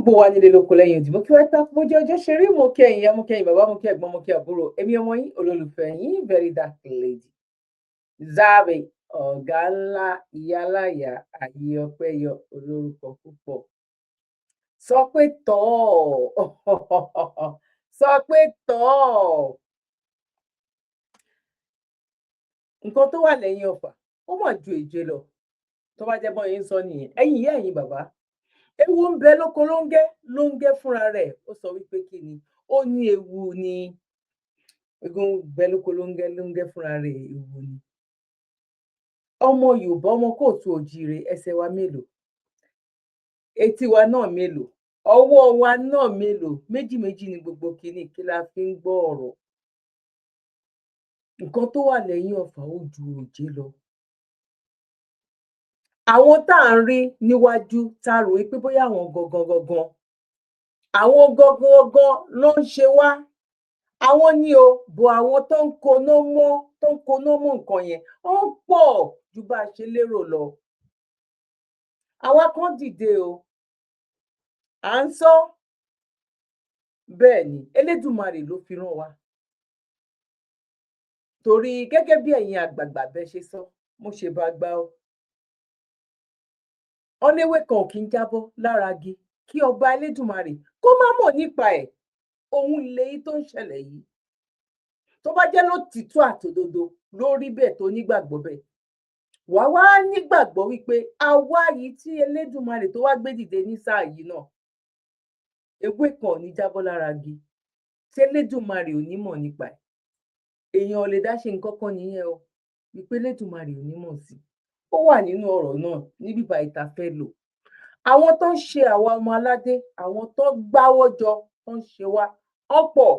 gbogbo wa nílé lóko lẹ́yìn òdì mo kí wá tán mo jẹ́ ọjọ́ ṣeré mo kí ẹ̀yin ìyá mo kí ẹ̀yin bàbá mo kí ẹ̀gbọ́n mo kí àbúrò èmi ọmọ yín olólùfẹ́ yín very dark lady Zabe ọ̀gá ńlá ìyáláyà ayé ọpẹ́ yọ olórúkọ púpọ̀ sọ pé tọ́ sọ pé tọ́ nǹkan tó wà lẹ́yìn ọ̀fà ó mà ju èje lọ tó bá jẹ́ bọ́ yín sọ nìyẹn ẹ̀yin ìyá ẹ̀yin bàbá ewu ń bẹ lóko lóńgẹ fúnra rẹ̀ ó sọ wípé kí ni ó ní ewu ni egun ń bẹ lóko lóńgẹ fúnra rẹ̀ ewu ni ọmọ Yorùbá ọmọ kóòtù òjíire ẹsẹ̀ wa mélòó etí wa náà mélòó ọwọ́ wa náà mélòó méjì ni gbogbo kìíní kí la fi ń gbọ́ ọ̀rọ̀ nǹkan tó wà lẹ́yìn ọ̀fà ó ju òjé lọ àwọn tá à ń rí níwájú tá a rò wípé bóyá àwọn gangan àwọn gangan ló ń ṣe wá àwọn ni o bò àwọn tó ń koná mọ́ nǹkan yẹn ó ń pọ̀ ju bá a ṣe lérò lọ àwa kan dìde o à ń sọ bẹ́ẹ̀ ni Elédùmarè ló fi rán wa torí gẹ́gẹ́ bí ẹ̀yin àgbààgbà bẹ́ ṣe sọ mo ṣe bá gbá o ọ̀nẹ́wé kan ò kí ń jábọ́ lára igi kí ọba Elédùmarè kó má mọ̀ nípa ẹ̀ ohun ilé tó ń ṣẹlẹ̀ yìí tó bá jẹ́ lótìtọ́ àtòdodo lórí bẹ́ẹ̀ tó nígbàgbọ́ bẹ́ẹ̀ wàá wá nígbàgbọ́ wípé àwa yìí tí Elédùmarè tó wá gbé dìde ní sáà yìí náà ewé kan ò ní jábọ́ lára igi tí Elédùmarè ò ní mọ̀ nípa ẹ̀ èèyàn ò lè dá ṣe nǹkan kan nìyẹn o wípé Elédùmarè ò ní mọ̀ sí ó wà nínú ọ̀rọ̀ náà níbi ìta fẹ́ lò àwọn tó ń ṣe àwa ọmọ aládé àwọn tó gbáwọ́ jọ tó ń ṣe wá ọ̀pọ̀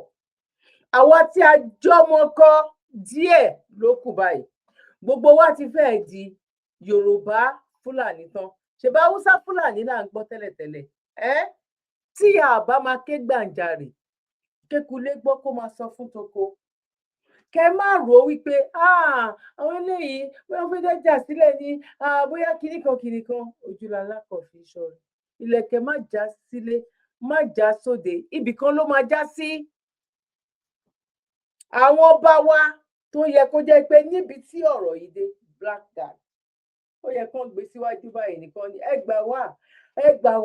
àwa tí a jọmọ kọ díẹ̀ ló kù báyìí gbogbo wa ti fẹ́ẹ̀ di Yorùbá Fúlàní tán ṣèbá Haúsá Fúlàní là ń gbọ́ tẹ́lẹ̀tẹ́lẹ̀ tí a bá máa ké gbàǹjarè kékulé gbọ́ kó máa sọ fún toko kẹ má rò wípé àwọn eléyìí bóyá fẹẹ dájà sílẹ̀ ní bóyá kinní kan ojúlala kò fi ṣọ̀rọ̀ ìlẹ̀kẹ̀ má já sílé má já sóde ibìkan ló máa já sí àwọn ọba wa tó yẹ kó jẹ́ pé níbi tí ọ̀rọ̀ yìí dé black dad ó yẹ kán gbé síwájú báyìí nìkan ni ẹ gbà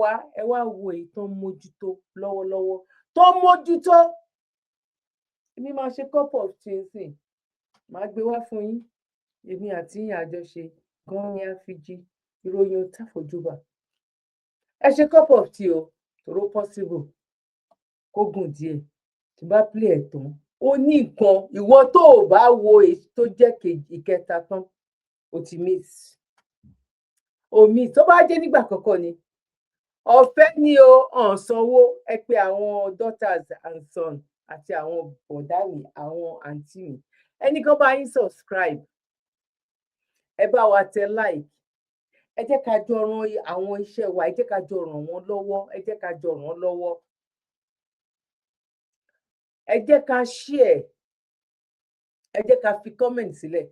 wá ẹ wá wo èyí tó ń mójútó lọ́wọ́lọ́wọ́ tó ń mójútó èmi máa ṣe cup of tea sìn máa gbé wá fún yín èmi àti yín àjọṣe gan ni àfijì ìròyìn òtàfojúbà ẹ ṣe cup of tea o tòró possible kó gùn díẹ̀ tí bá play ẹ̀ tán ó ní nǹkan ìwọ tó o bá wo èyí tó jẹ́ ìkẹta tán o ti miss omi tó bá jẹ́ nígbà kọ́kọ́ ni ọ̀fẹ́ ni o hàn sanwó ẹ pé àwọn daughters and sons àti àwọn bọ̀dá mi àwọn àǹtí mi ẹnì kan bá yín subscribe ẹ bá wa tẹ like ẹ jẹ́ ká jọ ran àwọn iṣẹ́ wa ẹ jẹ́ ká jọ ràn wọ́n lọ́wọ́ ẹ jẹ́ ká jọ ràn wọ́n lọ́wọ́ ẹ jẹ́ ká share ẹ jẹ́ ká fi comment sílẹ̀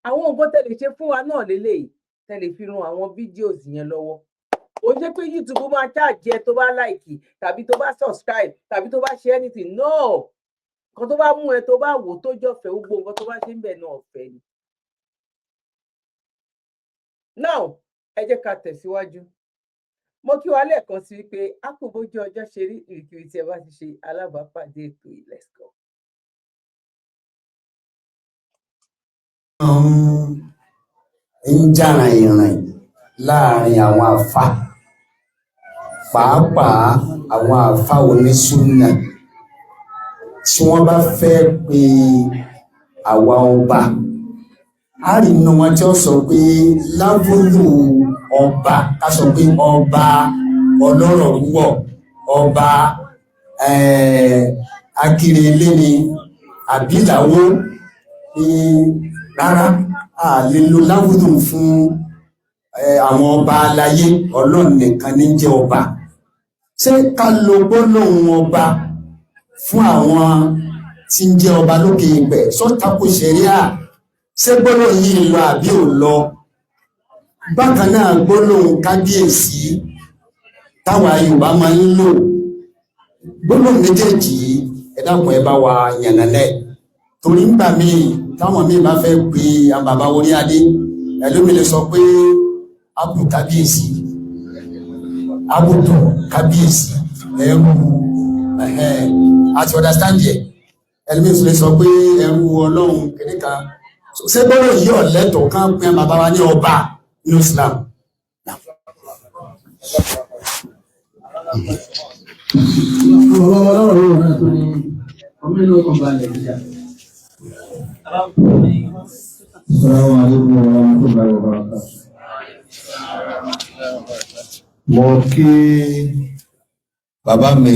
àwọn nǹkan tẹ́ lè ṣe fún wa náà lélẹ́yìí tẹ́ lè fi ran àwọn videos yẹn lọ́wọ́ ó jẹ́ pé YouTube máa charge ẹ tó bá like tàbí tó bá subscribe tàbí tó bá ṣe anything no nǹkan tó bá mú ẹ tó bá wò tó jọ̀fẹ́ gbogbo nǹkan tó bá ṣe ń bẹ̀ náà ọ̀fẹ́ ni. now ẹ jẹ́ ká tẹ̀síwájú mo kí wa lẹ́ẹ̀kan sí wípé a kò bójú ọjọ́ ṣe rí ìrìkìrì tí ẹ bá ti ṣe alábàápàdé ètò yìí. Let's go. ń jára ìrìn láàrin àwọn àfáà pàápàá àwọn àfáà onísúnnà tí wọ́n bá fẹ́ pe àwa ọba a rí inú wọn tí ó sọ pé lábúlù ọba ká sọ pé ọba ọlọ́rọ̀ wúwọ̀ ọba akírelé ni àbílàwó rárá a lè lo lábúlù fún àwọn ọba aláyé ọlọ́run nìkan ní jẹ́ ọba ṣé ká lo gbólóhùn ọba fún àwọn tí ń jẹ́ ọba lókè ìpẹ̀ sọ́tàkù ṣẹ̀ríà ṣé gbólóhùn yìí lọ àbí ò lọ bákan náà gbólóhùn kábíyèsí táwa Yorùbá máa ń lò gbólóhùn méjèèjì ẹ dákun ẹ bá wa yànnàlẹ̀ torí nígbà míì táwọn míì bá fẹ́ pe àwọn bàbá orí adé ẹlòmí lè sọ pé abudu kábíyèsí ẹrú àti understand yẹ ẹlòmí lè sọ pé ẹrú Ọlọ́run kìnìkà ṣé gbọ́dọ̀ yí ọ̀lẹ́tọ̀ kan pé bàbá wa ní ọba ní Islam. Mo kí bàbá mi,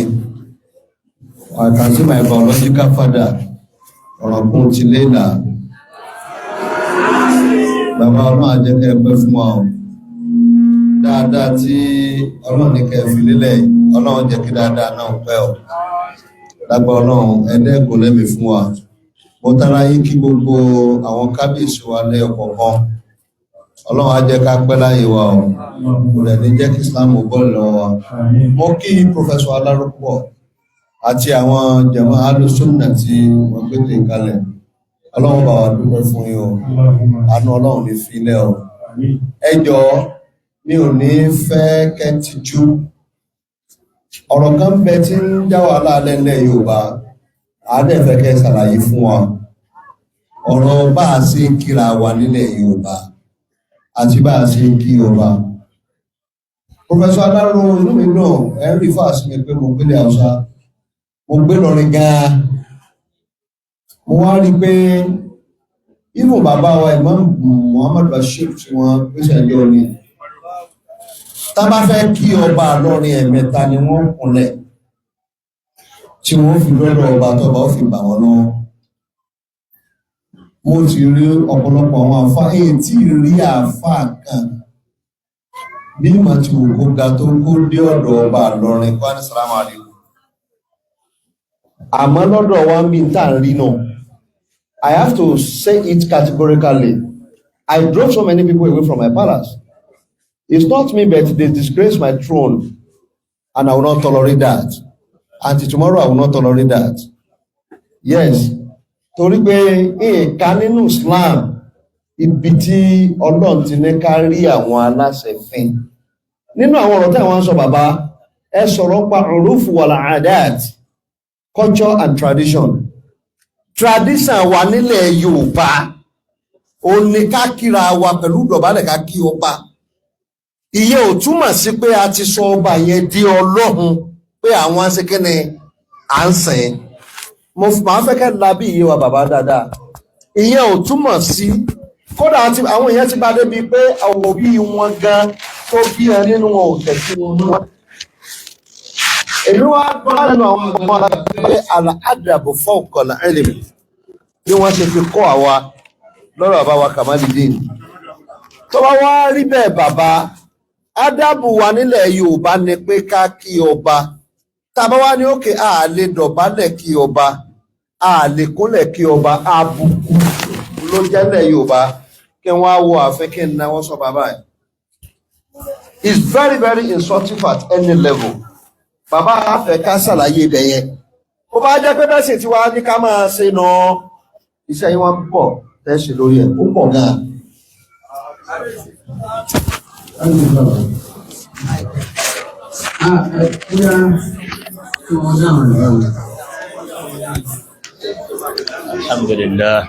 I can see my biological father, Ọ̀rọ̀kún ti léèlà. Bàbá Ọlọ́run á jẹ́ kẹ́ pẹ́ fún wa o. Dáadáa tí Ọlọ́run ní kẹ́ fi lélẹ̀, Ọlọ́run jẹ́ kí dáadáa náà pẹ́ o. Lágbà Ọlọ́run ẹ̀dẹ́gùn lẹ́mí fún wa. Mo tara yín kí gbogbo àwọn kábíyèsí wa lẹ́yọ̀kọ̀ọ̀kan. Ọlọ́run á jẹ́ ká pẹ́ láyé wa o. Kò rẹ̀ ní jẹ́ kí Islam bọ́ọ̀lù lọ́wọ́ wa. Mo kí Professor Alárúpọ̀ àti àwọn jàmáà Ahlus-Sunnah tí wọ́n gbé tè kalẹ̀. Ọlọ́run bá wa dúpẹ́ fún yín o. Àánú Ọlọ́run ní filẹ̀ o. Ẹ jọ̀ọ́ mi ò ní fẹ́ kẹ́tìjú. Ọ̀rọ̀ kan bẹ tí ń já wàhálà lẹ́lẹ̀ Yorùbá. Àádẹ́fẹ́ kẹ́ ṣàlàyé fún wa. Ọ̀rọ̀ bá a ṣe ń kíra wa nílẹ̀ Yorùbá àti bá a ṣe ń kí ọba. Professor Aláró inú mi náà ẹ̀rí fàásí mi pé mo gbélé Haúsá. Mo gbé lọrin gan-an. Mo wá rí pé ìmú bàbá wa Imam Muhammad Bashir tí wọ́n pèsè ẹjọ́ ni. Tá bá fẹ́ kí ọba lọ́rin ẹ̀mẹ́ta ni wọ́n kúnlẹ̀ tí wọ́n fi lọ́dọ̀ ọba tọ́ba ó fi bà wọ́n lọ́wọ́. Mo ti rí ọ̀pọ̀lọpọ̀ àwọn àfá èyí tí rí àfá kan bí mà ti wò kó ga tó kó dé ọ̀dọ̀ ọba lọ́rin kọ́ ní sàlámù àlékún. Àmọ́ lọ́dọ̀ wa ń bí tá ń rí náà. I have to say it categorically. I drove so many people away from my palace. It's not me, but they disgrace my throne, and I will not tolerate that. Until tomorrow, I will not tolerate that. Yes. Torí pé ìka nínú Islam, ibi tí Ọlọ́run ti ní ká rí àwọn aláṣẹ fín. Nínú àwọn ọ̀rọ̀ tí àwọn sọ bàbá, ẹ sọ̀rọ̀ pa urufu wal adat, culture and tradition. Tradition wà nílẹ̀ Yorùbá, ó ní ká kíra wa pẹ̀lú ìdọ̀bálẹ̀ ká kí ọba. Ìyẹn ò túmọ̀ sí pé a ti sọ ọba yẹn di Ọlọ́run pé àwọn aṣekẹ́ni à ń sìn. Mo máa fẹ́ kẹ́ labí iye wa bàbá dáadáa. Ìyẹn ò túmọ̀ sí kódà àwọn èèyàn ti bá débi pé àwọn òbí wọn gan tó bí ẹ nínú wọn ò tẹ̀sí wọn mọ́. Èmi wá gbọ́ lẹ́nu àwọn ọmọ pé al-adabu fawqa al-ilm bí wọ́n ṣe fi kọ́ àwa lọ́rọ̀ bàbá wa Kamaluddin. Tó bá wá rí bẹ́ẹ̀ bàbá, ádàbù wa nílẹ̀ Yorùbá ni pé ká kí ọba. Tá bá wá ní òkè a lè dọ̀bálẹ̀ kí ọba, a lè kúnlẹ̀ kí ọba, àbùkù ló jẹ́lẹ̀ Yorùbá kí wọ́n á wo àfẹ́ kí n náwó sọ bàbá ẹ̀. It's very very insulting at any level. Bàbá àfẹ́ ká ṣàlàyé ibẹ̀ yẹn. Ó bá jẹ́ pé bẹ́ẹ̀ sì ti wá ní ká máa ṣe nà iṣẹ́ yín wọ́n pọ̀ tẹ́ṣe lórí ẹ̀, ó pọ̀ gan-an. Alhamdulillah.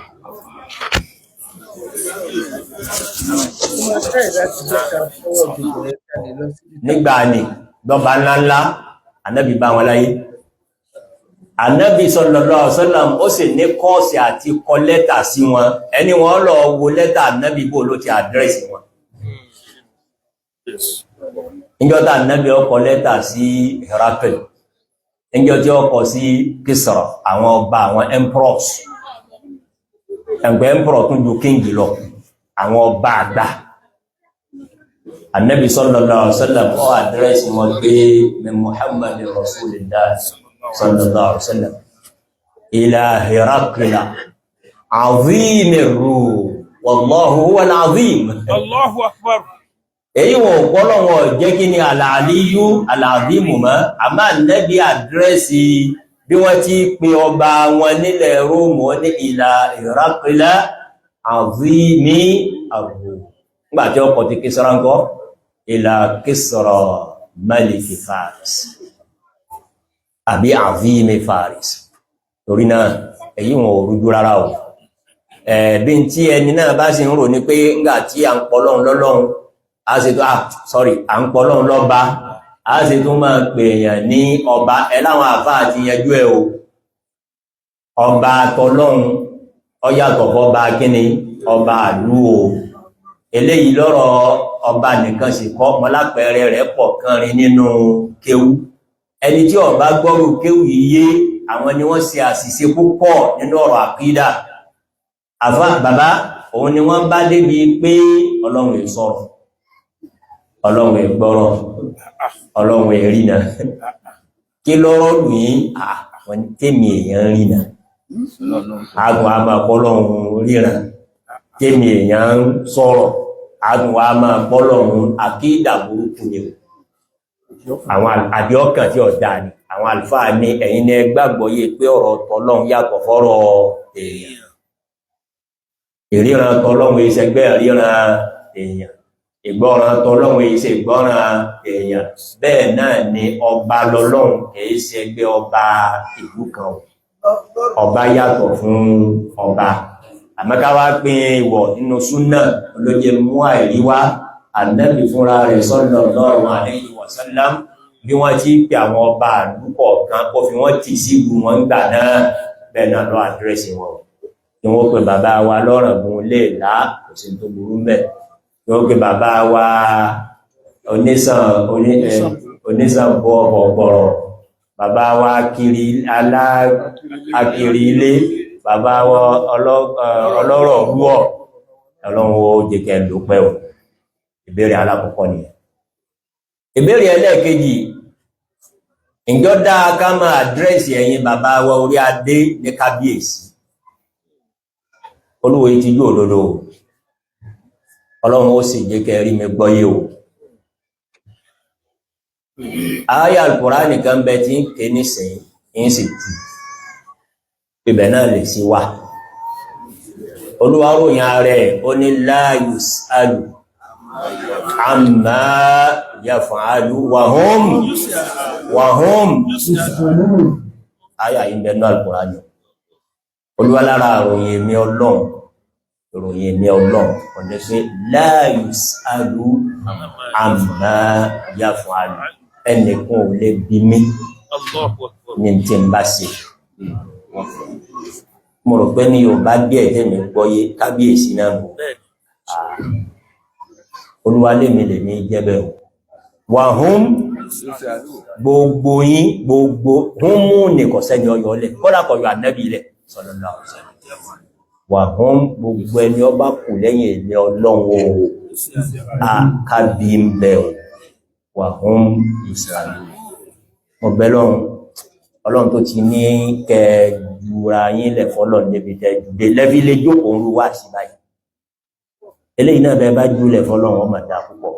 Nígbà ni lọ́ba ńláńlá ànábì bá wọn láyé. Ànábì sallallahu alaihi wasallam ó sì ní kọ́ọ̀sì àti kọ lẹ́tà sí wọn. Ẹni wọ́n lọ wo lẹ́tà ànábì bó ló ti àdírẹ́sì wọn. Níjọ́ta ànábì ó kọ lẹ́tà sí Herakl. Níjọ́ tí ó kọ sí Kisra, àwọn ọba àwọn emperors. Ẹgbẹ́ emperor tún ju king lọ, àwọn ọba àgbà. Ànábì sallallahu alaihi wasallam ó àdírẹ́sì wọn pé min Muhammadin Rasulillah sallallahu alaihi wasallam ila Herakl azimir Rum wallahu huwal azim. Allahu akbar. èyí wọn ọ̀pọ̀lọ́wọ́ jẹ́ kí ni al-aliyyu al-azimu mọ́ àmá nẹ́bí àdírẹ́sì bí wọ́n ti pín ọba wọn nílẹ̀ Róòmù ní ìlà Ìrákílá azimi àrùn nígbàtí ọkọ̀ ti Kísírà ńkọ́ ìlà Kísírà maliki Faris àbí azimi Faris torí náà èyí wọn ò rújú rárá o bí n tí ẹni náà bá sì ń rò ní pé ńgbà tí à ń pọlọ́run lọ́lọ́run a sì tó à ń pọlọ́run lọ́ba a sì tún máa pè èèyàn ní ọba ẹ láwọn àfá àti yanjú ẹ o ọba tọlọ́run ó yàtọ̀ fọ́ba kíni ọba àlú o eléyìí lọ́rọ̀ ọba nìkan sì kọ́ mọ́lápẹ̀ẹ́rẹ́ rẹ̀ pọ̀ kan rí nínú kéwú ẹni tí ọba gbọ́rù kéwú yìí yé àwọn ni wọ́n ṣe àṣìṣe púpọ̀ nínú ọ̀rọ̀ àkídà àfá bàbá òun ni wọ́n bá débi pé ọlọ́run è sọ̀rọ̀ ọlọ́run è gbọ́rọ̀ ọlọ́run è rìnà kí lọ́rọ̀ lù yí àwọn tèmi èèyàn rìnà àgùn àmà pọ́lọ́run ríran tèmi èèyàn sọ̀rọ̀ àgùn àmà pọ́lọ́run àkídà burúkú ni àwọn àdíọ́kàn tí ọ̀dá ni àwọn àlùfáà ní ẹ̀yin ni ẹ gbàgbọ́ yé pé ọ̀rọ̀ tọ́lọ́run yàtọ̀ fọ́rọ̀ èèyàn ìríran tọ́lọ́run ìṣẹ́gbẹ́ ìríran èèyàn ìgbọ́ràn tọ́lọ́run ìṣẹ́ ìgbọ́ràn èèyàn bẹ́ẹ̀ náà ni ọba lọ́lọ́run kìí ṣẹgbẹ́ ọba ìlú kan ọba yàtọ̀ fún ọba àmọ́káwá pín ìwọ̀ nínú súnà olóye mú àìríwá Ànábì fúnra rẹ̀ sallallahu alaihi wasallam bí wọ́n ti pè àwọn ọba àdúkọ̀ kan kó fi wọ́n tì sí ìlú wọn gbà náà bẹ́ẹ̀ náà lọ àdírẹ́sì wọn ni wọ́n pe bàbá wa lọ́rọ̀gùn lè lá kò sí tó burú mẹ́ ni wọ́n pe bàbá wa onísàn bọ́ ọ̀gbọ̀rọ̀ bàbá wa akiri ilé bàbá wa ọlọ́rọ̀ rúọ̀ ọlọ́run ó jẹ́kẹ́ lópẹ́ ò ìbéèrè alákọ̀ọ́kọ́ ni ìbéèrè ẹlẹ́ẹ̀kejì ìjọ dáa ká máa àdírẹ́sì ẹ̀yin bàbá wa orí adé ní kábíyèsí olúwo ti yóò lòlò ọlọ́run ó sì jẹ́ kẹrí mi gbọ́yé o ayà Al-Kùránì nìkan bẹ tí ń ké nísìn ń sì tù ibẹ̀ náà lè sí wà olúwa ròyìn ààrẹ ó ní la yus'alu amma yaf'alu wa hum ayà yìí bẹ̀rẹ̀ Al-Kùránì olúwa lára àròyìn èmi ọlọ́run ìròyìn èmi ọlọ́run ọ̀nà pé la yus'alu amma yaf'alu ẹnìkan ò lè bí mí ní tí ń bá ṣe mo rò pé ní Yorùbá díẹ̀ tẹ́mi gbọ́yé kábíyèsí náà mọ̀ olúwa lèmi jẹ́bẹ̀ wà hún gbogbo yín gbogbo hún mú nìkan sẹ́ni ọyọ́ lẹ̀ kọ́dà kọ̀yọ̀ Ànábì lẹ̀ sallallahu alaihi wasallam wà hún gbogbo ẹni ọba kù lẹ́yìn èmi ọlọ́run àkábí ń bẹ̀ wà hún ìsàlù ọ̀bẹ̀lọ́run ọlọ́run tó ti ní kẹjúra yín lẹ̀ fọ́lọ̀ níbi tẹ́júdé lẹ́bí lé jókòó ń rú wá sí báyìí eléyìí náà bẹ́ẹ̀ bá júlẹ̀ fọ́lọ̀ wọn mà dá púpọ̀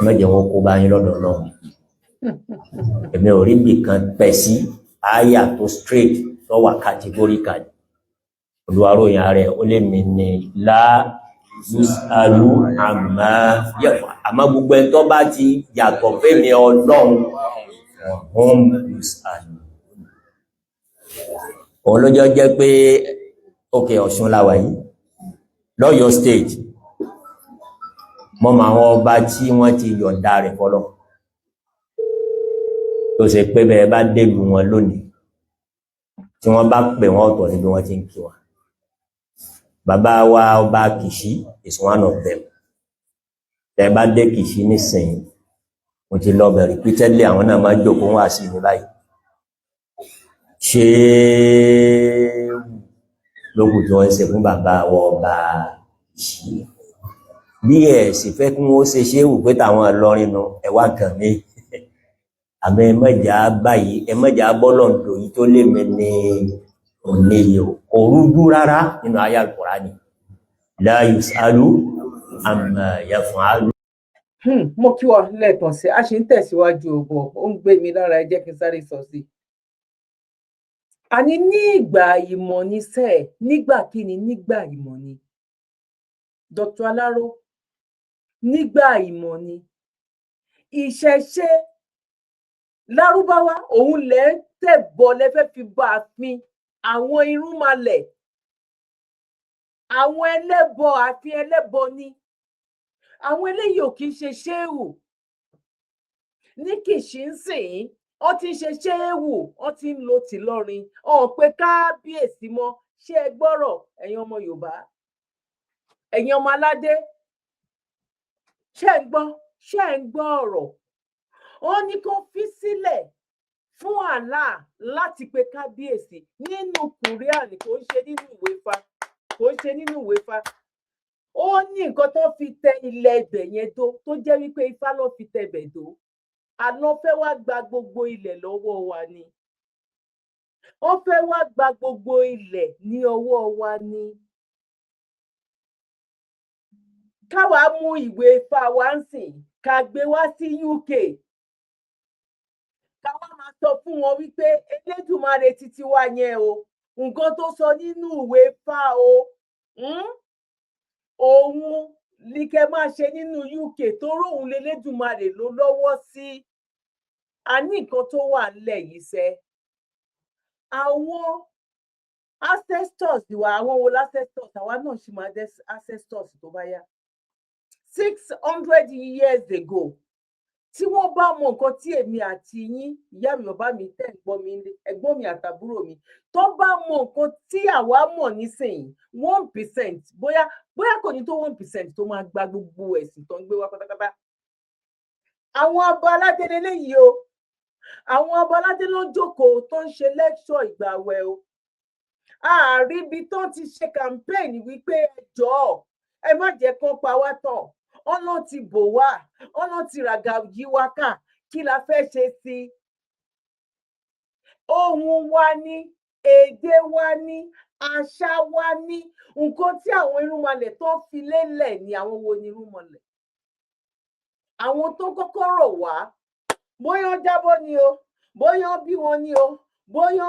ẹmẹ́jẹ̀ wọn kó bá yín lọ́dọ̀ Ọlọ́run èmi ò rí bì kan pẹ̀ sí àyà tó straight tó wà categorical olùwàròyìn ààrẹ ó lè mi ní la yus'alu amma yaf'al àmọ́ gbogbo ẹni tó bá ti yàtọ̀ fẹ́mi Ọlọ́run hum yus'alu òun lójọ́ jẹ́ pé òkè Ọ̀ṣun láwà yìí lọ́yọ̀ state mọ́ ma àwọn ọba tí wọ́n ti yọ̀ǹda rẹ̀ fọ́lọ́ tó ṣe pé bẹ́ẹ̀ bá délù wọn lónìí tí wọ́n bá pè wọ́n ọ̀tọ̀ níbi wọ́n ti ń kí wa bàbá wa ọba Kìṣí is one of them tẹ́ bá dé Kìṣí nísìnyí mo ti lọ bẹ̀ repeatedly àwọn náà máa jókòó wá sí mi báyìí ṣe lókùn tí wọ́n ṣe fún bàbá wa ọba Kìṣí bí ẹ̀ sì fẹ́ kí wọ́n ṣe ṣe wù pé táwọn Ìlọrin nù ẹ̀wà kan mi àmọ́ ẹmọ́jà báyìí ẹmọ́jà bọ́lọ̀ ǹdò yìí tó lè mẹ́ ní òní yìí kò rújú rárá nínú àyá Al-Kùránì la yus'alu amma yaf'alun. Mo kí wa lẹ́ẹ̀kan sí, a ṣì ń tẹ̀síwájú òbọ̀, ó ń gbé mi lára, ẹ jẹ́ kí n sáré sọ sí. Àní ní ìgbà ìmọ̀ ni sẹ́ẹ̀, nígbà kíni, nígbà ìmọ̀ ni. Dr. Aláró, nígbà ìmọ̀ ni. Ìṣẹ̀ṣe Lárúbáwá òun lẹ ń tẹ̀bọ̀ lẹ́fẹ́ fi bá a fín àwọn irúnmalẹ̀, àwọn ẹlẹ́bọ àfi ẹlẹ́bọ ni. Àwọn eléyìí ò kì í ṣe ṣéwù. Ní Kìṣí ń sìn, wọ́n ti ń ṣe ṣéwù, wọ́n ti ń lo tìlọrin, ọ̀hún pé kábíyèsí mọ́. Ṣé ẹ gbọ́rọ̀ ẹ̀yin ọmọ Yorùbá? Ẹ̀yin ọmọ aládé? Ṣé ẹ ń gbọ́? Ṣé ẹ ń gbọ́ ọ̀rọ̀? Wọ́n ní kó fi sílẹ̀ fún Allah láti pe kábíyèsí nínú Kùránì, kò ń ṣe nínú ìwé Ifá, kò ń ṣe nínú ìwé Ifá. Ó ní nǹkan tó fi tẹ ilẹ̀ ibẹ̀ yẹn tó jẹ́ wípé Ifá ló fi tẹ ibẹ̀ tó. Àná fẹ́ wá gba gbogbo ilẹ̀ lọ́wọ́ wa ni. Wọ́n fẹ́ wá gba gbogbo ilẹ̀ ní ọwọ́ wa ni. Káwa mú ìwé Ifá wa ń sìn, ká gbé wá sí UK. Káwa máa sọ fún wọn wípé Elédùmarè títí wa yẹn o, nǹkan tó sọ nínú ìwé Ifá o, òun ní kẹ́ máa ṣe nínú UK, torí òun l'Elédùmarè ló lọ́wọ́ sí. A ní nǹkan tó wà nílẹ̀ yìí sẹ́. Àwọn ancestors wa, àwọn wo ancestors? Àwa náà ṣì máa dé ancestors tó bá yá. 600 years ago, tí wọ́n bá mọ nǹkan tí èmi àti yín, ìyá mi, bàbá mi, tẹ́ ń gbọ́ mi, ẹ̀gbọ́n mi àtàbúrò mi, tó bá mọ nǹkan tí àwa mọ̀ nísìnyí, 1%, bóyá kò ní tó 1% tó máa gba gbogbo ẹ̀sìn tó ń gbé wá pátápátá. Àwọn ọba aládé lélẹ́yìí o. Àwọn ọba aládé ló jókòó tó ń ṣe lecture ìgbàwẹ̀ o. Ààrí ibi tó ti ṣe campaign wípé ẹ jọ̀ọ́, ẹ má jẹ́ kán pa wá tán. Ọ̀nà ti bò wá, ọ̀nà ti ràgà yí wá ká, kí la fẹ́ ṣe sí i? Ohun wa ni, èdè wa ni, àṣà wa ni, nǹkan tí àwọn irúnmalẹ̀ tó fi lélẹ̀ ni. Àwọn wo ni irúnmalẹ̀? Àwọn tó kọ́kọ́ rọ̀ wá, bóyá jábọ́ ni o, bóyá bí wọn ni o, bóyá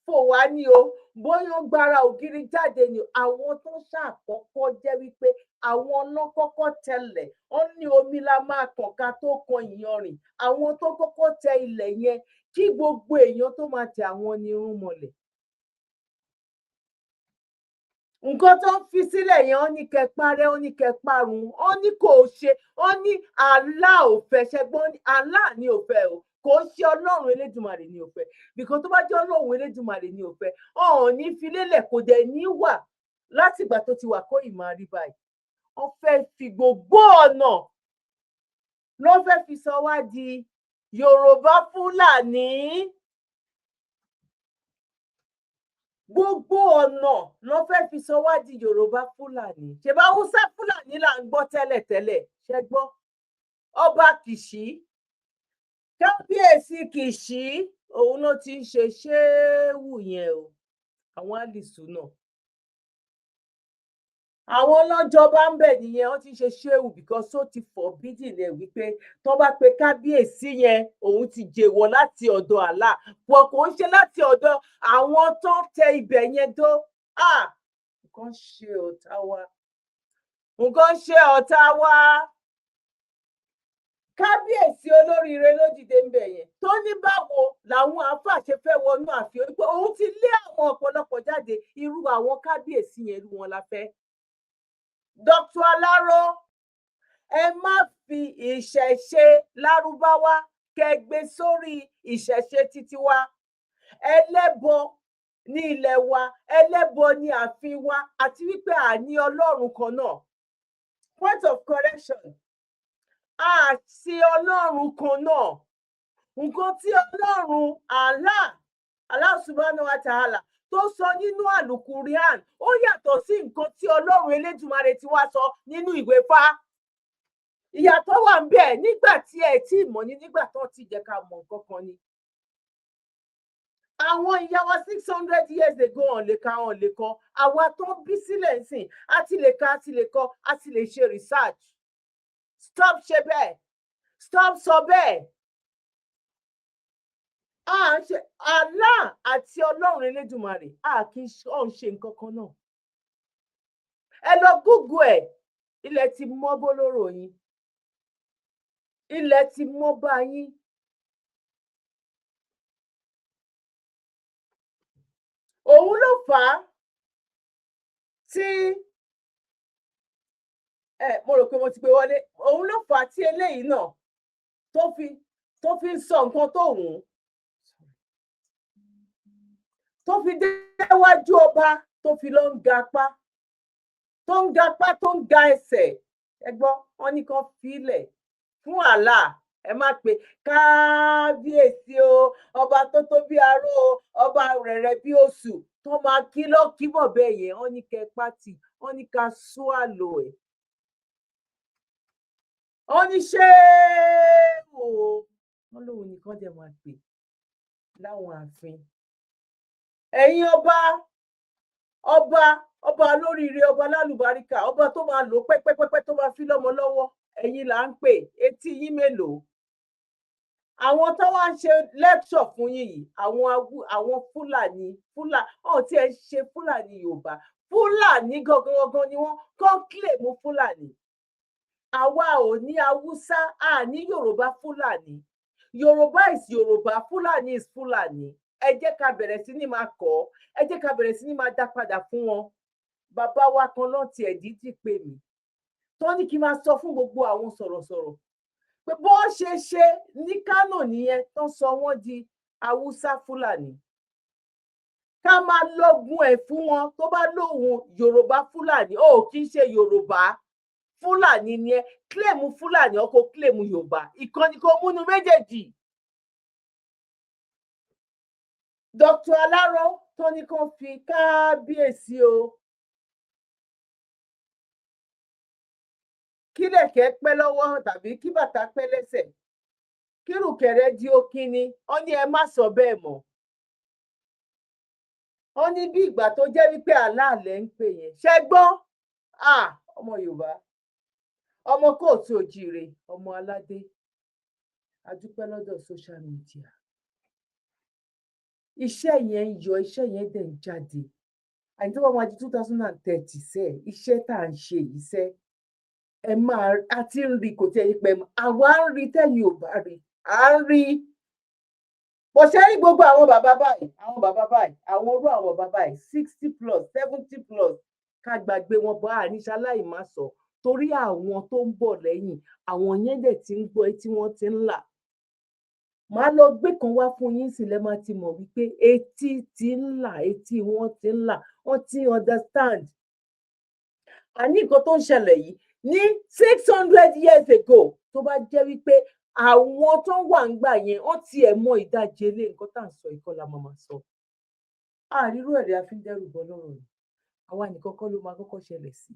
fò wá ni o, bóyá gbára ògiri jáde ni o. Àwọn tó ṣàkọ́kọ́ jẹ́ wípé àwọn ọlọ́kọ́kọ́ tẹlẹ̀, wọ́n ní omi la máa kàn ká tó kan ìyanrìn. Àwọn tó kọ́kọ́ tẹ ilẹ̀ yẹn kí gbogbo èèyàn tó máa tẹ àwọn ní irúnmọlẹ̀. Nǹkan tó ń fi sílẹ̀ yẹn, wọ́n ní kẹ́ parẹ́, wọ́n ní kẹ́ parun, wọ́n ní kò ṣe, wọ́n ní Allah ò fẹ́, ṣẹgbọ́n Allah ni ò fẹ́ o, kò ṣe Ọlọ́run Elédùmarè ni ò fẹ́. Because tó bá jẹ́ Ọlọ́run Elédùmarè ni ò fẹ́, ọ̀hún ní fi lélẹ̀, kò dẹ̀ ní wà láti ìgbà tó ti wà kó ì máa rí báyìí. Wọ́n fẹ́ fi gbogbo ọ̀nà ló fẹ́ fi sọ wá di Yorùbá Fúlàní. Gbogbo ọ̀nà ló fẹ́ fi sọ wá di Yorùbá Fúlàní. Ṣèbá Hausa Fúlàní là ń gbọ́ tẹ́lẹ̀tẹ́lẹ̀, ṣẹ gbọ́. Ọba Kìṣí, kábíyèsí Kìṣí, òun ló ti ń ṣe ṣéwù yẹn o. Àwọn àlìsù náà, àwọn ọlọ́jọba ń bẹ̀ nìyẹn, wọ́n ti ń ṣe ṣéwù because ó ti forbidden ẹ̀ wípé tó bá pe kábíyèsí yẹn, òun ti jèwọ̀ láti ọ̀dọ̀ Allah, pọ̀ kò ń ṣe láti ọ̀dọ̀ àwọn tó tẹ ibẹ̀ yẹn tó. Nǹkan ṣe ọ̀tá wa, nǹkan ṣe ọ̀tá wa. Kábíyèsí olóríire ló dìde ń bẹ̀ yẹn tó ní báwo làwọn àáfàá ṣe fẹ́ wọnú ààfin, pé òun ti lé àwọn ọ̀pọ̀lọpọ̀ jáde. Irú àwọn kábíyèsí yẹn, irú wọn la fẹ́. Dr. Aláró, ẹ má fi ìṣẹ̀ṣe Lárúbáwá kẹgbé sórí ìṣẹ̀ṣe títí wa. Ẹlẹ́bọ ní ilẹ̀ wa, ẹlẹ́bọ ní ààfin wa, àti wípé àní Ọlọ́run kan náà. Point of correction, àti Ọlọ́run kan náà. Nǹkan tí Ọlọ́run Allah subhanahu wa ta'ala tó sọ nínú àlùkùránì ó yàtọ̀ sí nǹkan tí Ọlọ́run Elédùmarè ti wá sọ nínú ìwé Ifá. Ìyàtọ̀ wà ń bẹ nígbà tí ẹ tí mọ̀ ní, nígbà tó ti jẹ́ ká mọ̀ nǹkan kan ni. àwọn ìyá wa 600 years ago on lè ka on lè kọ àwa tó bí sílẹ̀ nsìn a ti lè ka a ti lè kọ a ti lè ṣe research. Stop ṣe bẹ́ẹ̀, stop sọ bẹ́ẹ̀. Allah àti Ọlọ́run Elédùmarè a kì í ṣe nǹkan kan náà. Ẹ lọ Google ẹ̀, ilẹ̀ ti mọ́ bólóró yín, ilẹ̀ ti mọ́ bá yín. Òun ló fà á tí mo rò pé mo ti gbé wọlé. Òun ló fà á tí eléyìí náà tó fi ń sọ nǹkan tó wù ú, tó fi déwájú ọba, tó fi lọ ń gapá, tó ń ga ẹsẹ̀. Ẹ gbọ́, wọ́n ní kán filẹ̀ fún Allah. Ẹ má pe kábíyèsí o, ọba tó tó bí aró o, ọba rẹ̀rẹ̀ bí oṣù, tó máa kí lọ kíbọ̀ bẹ́ẹ̀ yẹn. Wọ́n ní kẹ́ pátì, wọ́n ní ká swallo ẹ̀. Wọ́n ní ṣé o, wọ́n lóun nìkan dẹ̀ máa pè láwọn ààfin. Ẹ̀yin ọba lóríire, ọba lálùbáríkà, ọba tó máa lò pẹ́pẹ́pẹ́pẹ́ tó máa fi lọ́mọ lọ́wọ́, ẹ̀yin là ń pè. Etí yín mélòó? Àwọn tó wá ń ṣe lecture fún yín yìí, àwọn Fúlàní ọ̀hún tí ẹ ṣe Fúlàní Yorùbá, Fúlàní gangan ni wọ́n kàn claim Fúlàní. Àwa ò ní Haúsá, a ní Yorùbá Fúlàní. Yorùbá is Yorùbá, Fúlàní is Fúlàní. Ẹ jẹ́ ká bẹ̀rẹ̀ sí ní máa kọ́, ẹ jẹ́ ká bẹ̀rẹ̀ sí ní máa dá padà fún wọn. Bàbá wa kan náà tiẹ̀ dídì pè mí, tó ní kí n máa sọ fún gbogbo àwọn sọ̀rọ̀sọ̀rọ̀ pé bó ṣe ní Kánò nìyẹn, tó sọ wọ́n di Haúsá Fúlàní. Ká máa lọ́gùn ẹ̀ fún wọn. Tó bá lóhùn Yorùbá Fúlàní, ó kì í ṣe Yorùbá, Fúlàní ni ẹ. Claim Fúlàní ọkọ claim Yorùbá, ìkànnì kò múnú méjèèjì. Dr. Aláró tó ní kàn fi kábíyèsí o, kí lẹ̀kẹ̀ pẹ́ lọ́wọ́ tàbí kí bàtà pẹ́ lẹ́sẹ̀, kí rùkẹ̀rẹ̀ di okínní. Ó ní ẹ má sọ bẹ́ẹ̀ mọ́. Ó ní bí ìgbà tó jẹ́ wípé aláàlẹ́ ń pè yẹn. Ṣé gbọ́? Ọmọ Yorùbá, ọmọ kóòtù òjíire, ọmọ aládé, a dúpẹ́ lọ́dọ̀ social media. Iṣẹ́ yẹn ń yọ, iṣẹ́ yẹn dẹ̀ ń jáde. Àyìn tó bá máa di 2030 sẹ́, iṣẹ́ tá à ń ṣe yìí sẹ́, ẹ máa àti ń rí, kò tẹ́ ipẹ́ mọ́. Àwa ń rí tẹ́yìn ò bá rí, à ń rí. Bó ṣe rí gbogbo àwọn bàbá báyìí, àwọn orú àwọn bàbá báyìí 60 plus 70 plus, ká gbàgbé wọn bọ́ àníṣe aláìmá sọ, torí àwọn tó ń bọ̀ lẹ́yìn, àwọn yẹn dẹ̀ ti ń gbọ́ etí wọn ti ń là. Màá lọ gbé kan wá fún yín sílẹ̀, máa ti mọ̀ wípé etí ti ń là, etí wọn ti ń là, wọ́n ti understand. Àní nǹkan tó ń ṣẹlẹ̀ yìí ní 600 years ago, tó bá jẹ́ wípé àwọn tó wà ń gbà yẹn wọ́n tiẹ̀ mọ ìdajì ilé nǹkan tá à ń sọ ìkọlà máa sọ. Àríró ẹ̀rẹ́ afíndẹ́rù bọ́ lọ́rọ̀ rẹ̀. Àwa nìkan kọ́ ló máa kọ́kọ́ ṣẹlẹ̀ sí.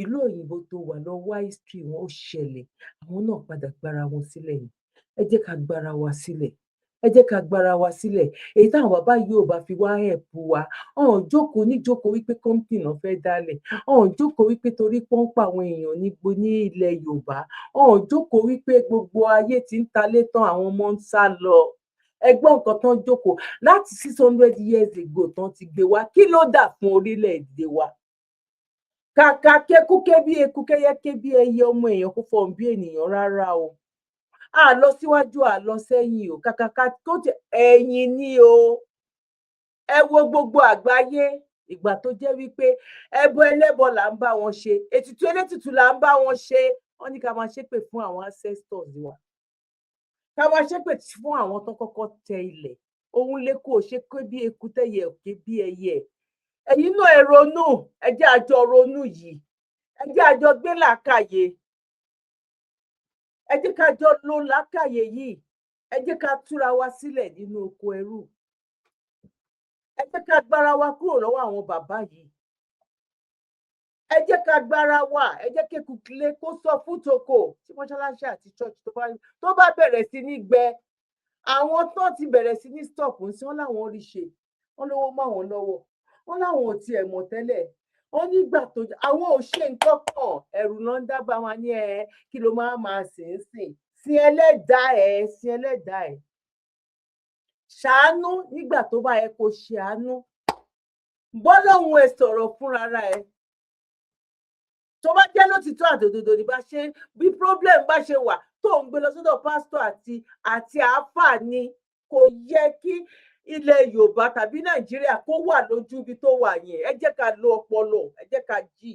Ìlú òyìnbó tó wà lọ wá history wọn ó ṣẹlẹ̀, àwọn náà padà gbára wọn sílẹ̀ ni. Ẹ jẹ́ ká gbára wa sílẹ̀, ẹ jẹ́ ká gbára wa sílẹ̀. Èyí táwọn bàbá yóò bá fi wá ẹ̀pù wa, ọ̀hún jókòó níjókòó wípé company náà fẹ́ dálẹ̀, ọ̀hún jókòó wípé torí pọ́ńpà àwọn èèyàn ní ilẹ̀ Yorùbá, ọ̀hún jókòó wípé gbogbo ayé ti ń talé tán, àwọn ọmọ ń sá lọ. Ẹgbọ́n nǹkan tán jókòó láti 600 years ago tán ti gbé wa. Kí ló dà fún orílẹ̀-èdè wa? Kàkà kékúké bí eku, kẹ́yẹ́ké bí ẹyẹ, ọmọ èèyàn kò fọ̀hún bí ènìyàn rárá o. A lọ síwájú, a lọ sẹ́yìn o. Kàkàkà tó jẹ́ ẹ̀yìn ni o. Ẹ wo gbogbo àgbáyé, ìgbà tó jẹ́ wípé ẹbọ ẹlẹ́bọ là ń bá wọn ṣe, ètùtù elétùtù là ń bá wọn ṣe. Wọ́n ní ká máa ṣépè fún àwọn ancestors wa, ká máa ṣépè fún àwọn tó kọ́kọ́ tẹ ilẹ̀. Òun lè kó ṣe pé bí eku tẹ́yẹ òkè bí ẹyẹ. Ẹ̀yin náà ẹ ronú, ẹ jẹ́ a jọ ronú yìí, ẹ jẹ́ a jọ gbé làákàyè, ẹ jẹ́ ká jọ lo làákàyè yìí, ẹ jẹ́ ká túra wa sílẹ̀ nínú oko ẹrú, ẹ jẹ́ ká gbára wa kúrò lọ́wọ́ àwọn bàbá yìí, ẹ jẹ́ ká gbára wa, ẹ jẹ́ kékulé kó sọ fún toko tí mọ́ṣáláṣí àti church tó bá bẹ̀rẹ̀ sí ní gbẹ, àwọn tó ti bẹ̀rẹ̀ sí ní stop ń sí wọn láwọn rí ṣe wọn lówó mọ́ àwọn lọ́wọ́ wọn láwọn ò tiẹ̀ mọ̀ tẹ́lẹ̀ wọn nígbà tó àwọn ò ṣe nǹkan kan ẹ̀rù náà ń dábàá wọn ní kí ló máa sìn sin ẹlẹ́dàá sin ẹlẹ́dàá ṣàánú nígbà tó bá yẹ kó ṣàánú bọ́lọ́hun ẹ̀ sọ̀rọ̀ fúnra ẹ̀ tó bá jẹ́ lótìtọ́ àdòdòdò ní bá ṣe bí problem bá ṣe wà tó ń gbé lọ sọ́dọ̀ pásítọ̀ àti àáfàá ni kò yẹ kí ilẹ̀ Yorùbá tàbí Nàìjíríà kó wà lójú ibi tó wà yẹn ẹ jẹ́ ká lo ọpọlọ ẹ jẹ́ ká jí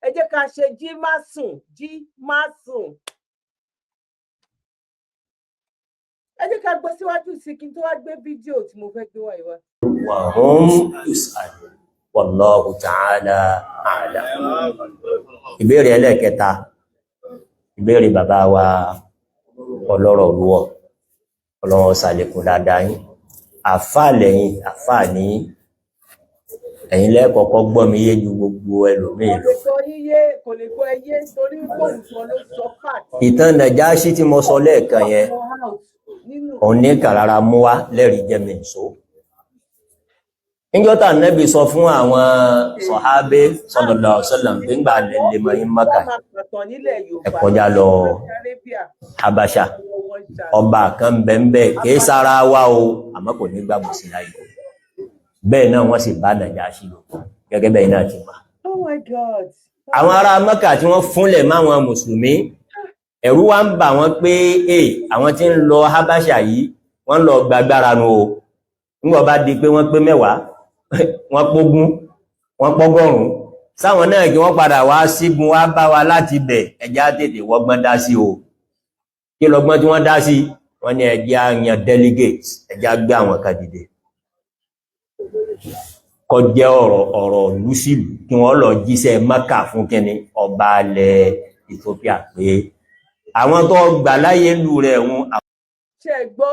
ẹ jẹ́ ká ṣe jí má sùn ẹ jẹ́ ká gbọ́ síwájú sí kí n tó wá gbé fídíò tí mo fẹ́ gbé wá ìwá. وهم يسألون والله تعالى أعلم. ìbéèrè ẹlẹ́ẹ̀kẹta ìbéèrè bàbá wa ọlọ́rọ̀ lúwọ̀ ọlọ́run ṣàlékún dáadáa yín àfáà lẹ́yìn àfáà ní ẹ̀yin lẹ́ẹ̀kọ́kọ́ gbọ́ mi yé ju gbogbo ẹlòmíì lọ. kò lè gbọ́ ẹyé torí bóun sọ ló sọ pàtó. ìtàn Nàjáṣì tí mo sọ lẹ́ẹ̀kan yẹn òun ní kàràrà mú wá lẹ́rìí jẹ́mi nìṣó. níjọ́ta nẹ́bí sọ fún àwọn sọ̀hábé sallallahu alaihi wasallam pé ńgbà lẹ́lẹ́ mọ́ yín Mákà ẹ kọjá lọ Habasha ọba kan bẹ́ẹ̀ kìí sára wá o àmọ́ kò ní gbàgbọ́ sí láyé bẹ́ẹ̀ náà wọ́n sì bá Nàjáṣì lò gẹ́gẹ́ bẹ́ẹ̀ náà ti wà. àwọn ará Mákà tí wọ́n fúnlẹ̀ máwọn mùsùlùmí ẹ̀rù wa ń bà wọ́n pé àwọn tí ń lọ Habasha yìí wọ́n lọ gbàgbára nu o nígbà bá di pé wọ́n pé 10 wọ́n pógún wọ́n pọ́gọ́rùn sáwọn náà kí wọ́n padà wá sígun wá bá wa láti bẹ̀ ẹjá tètè wọ́gbọ́n dá sí o kí lọ́gbọ́n tí wọ́n dá sí wọ́n ní ẹjá yan delegate ẹjá gbé àwọn kan dìde kó jẹ́ ọ̀rọ̀ lùsìlù kí wọ́n lọ jíṣẹ́ Mákà fún kíni ọba alẹ́ Ethiopia pé àwọn tó gbà láyé lù rẹ̀ wọn. ṣe gbọ́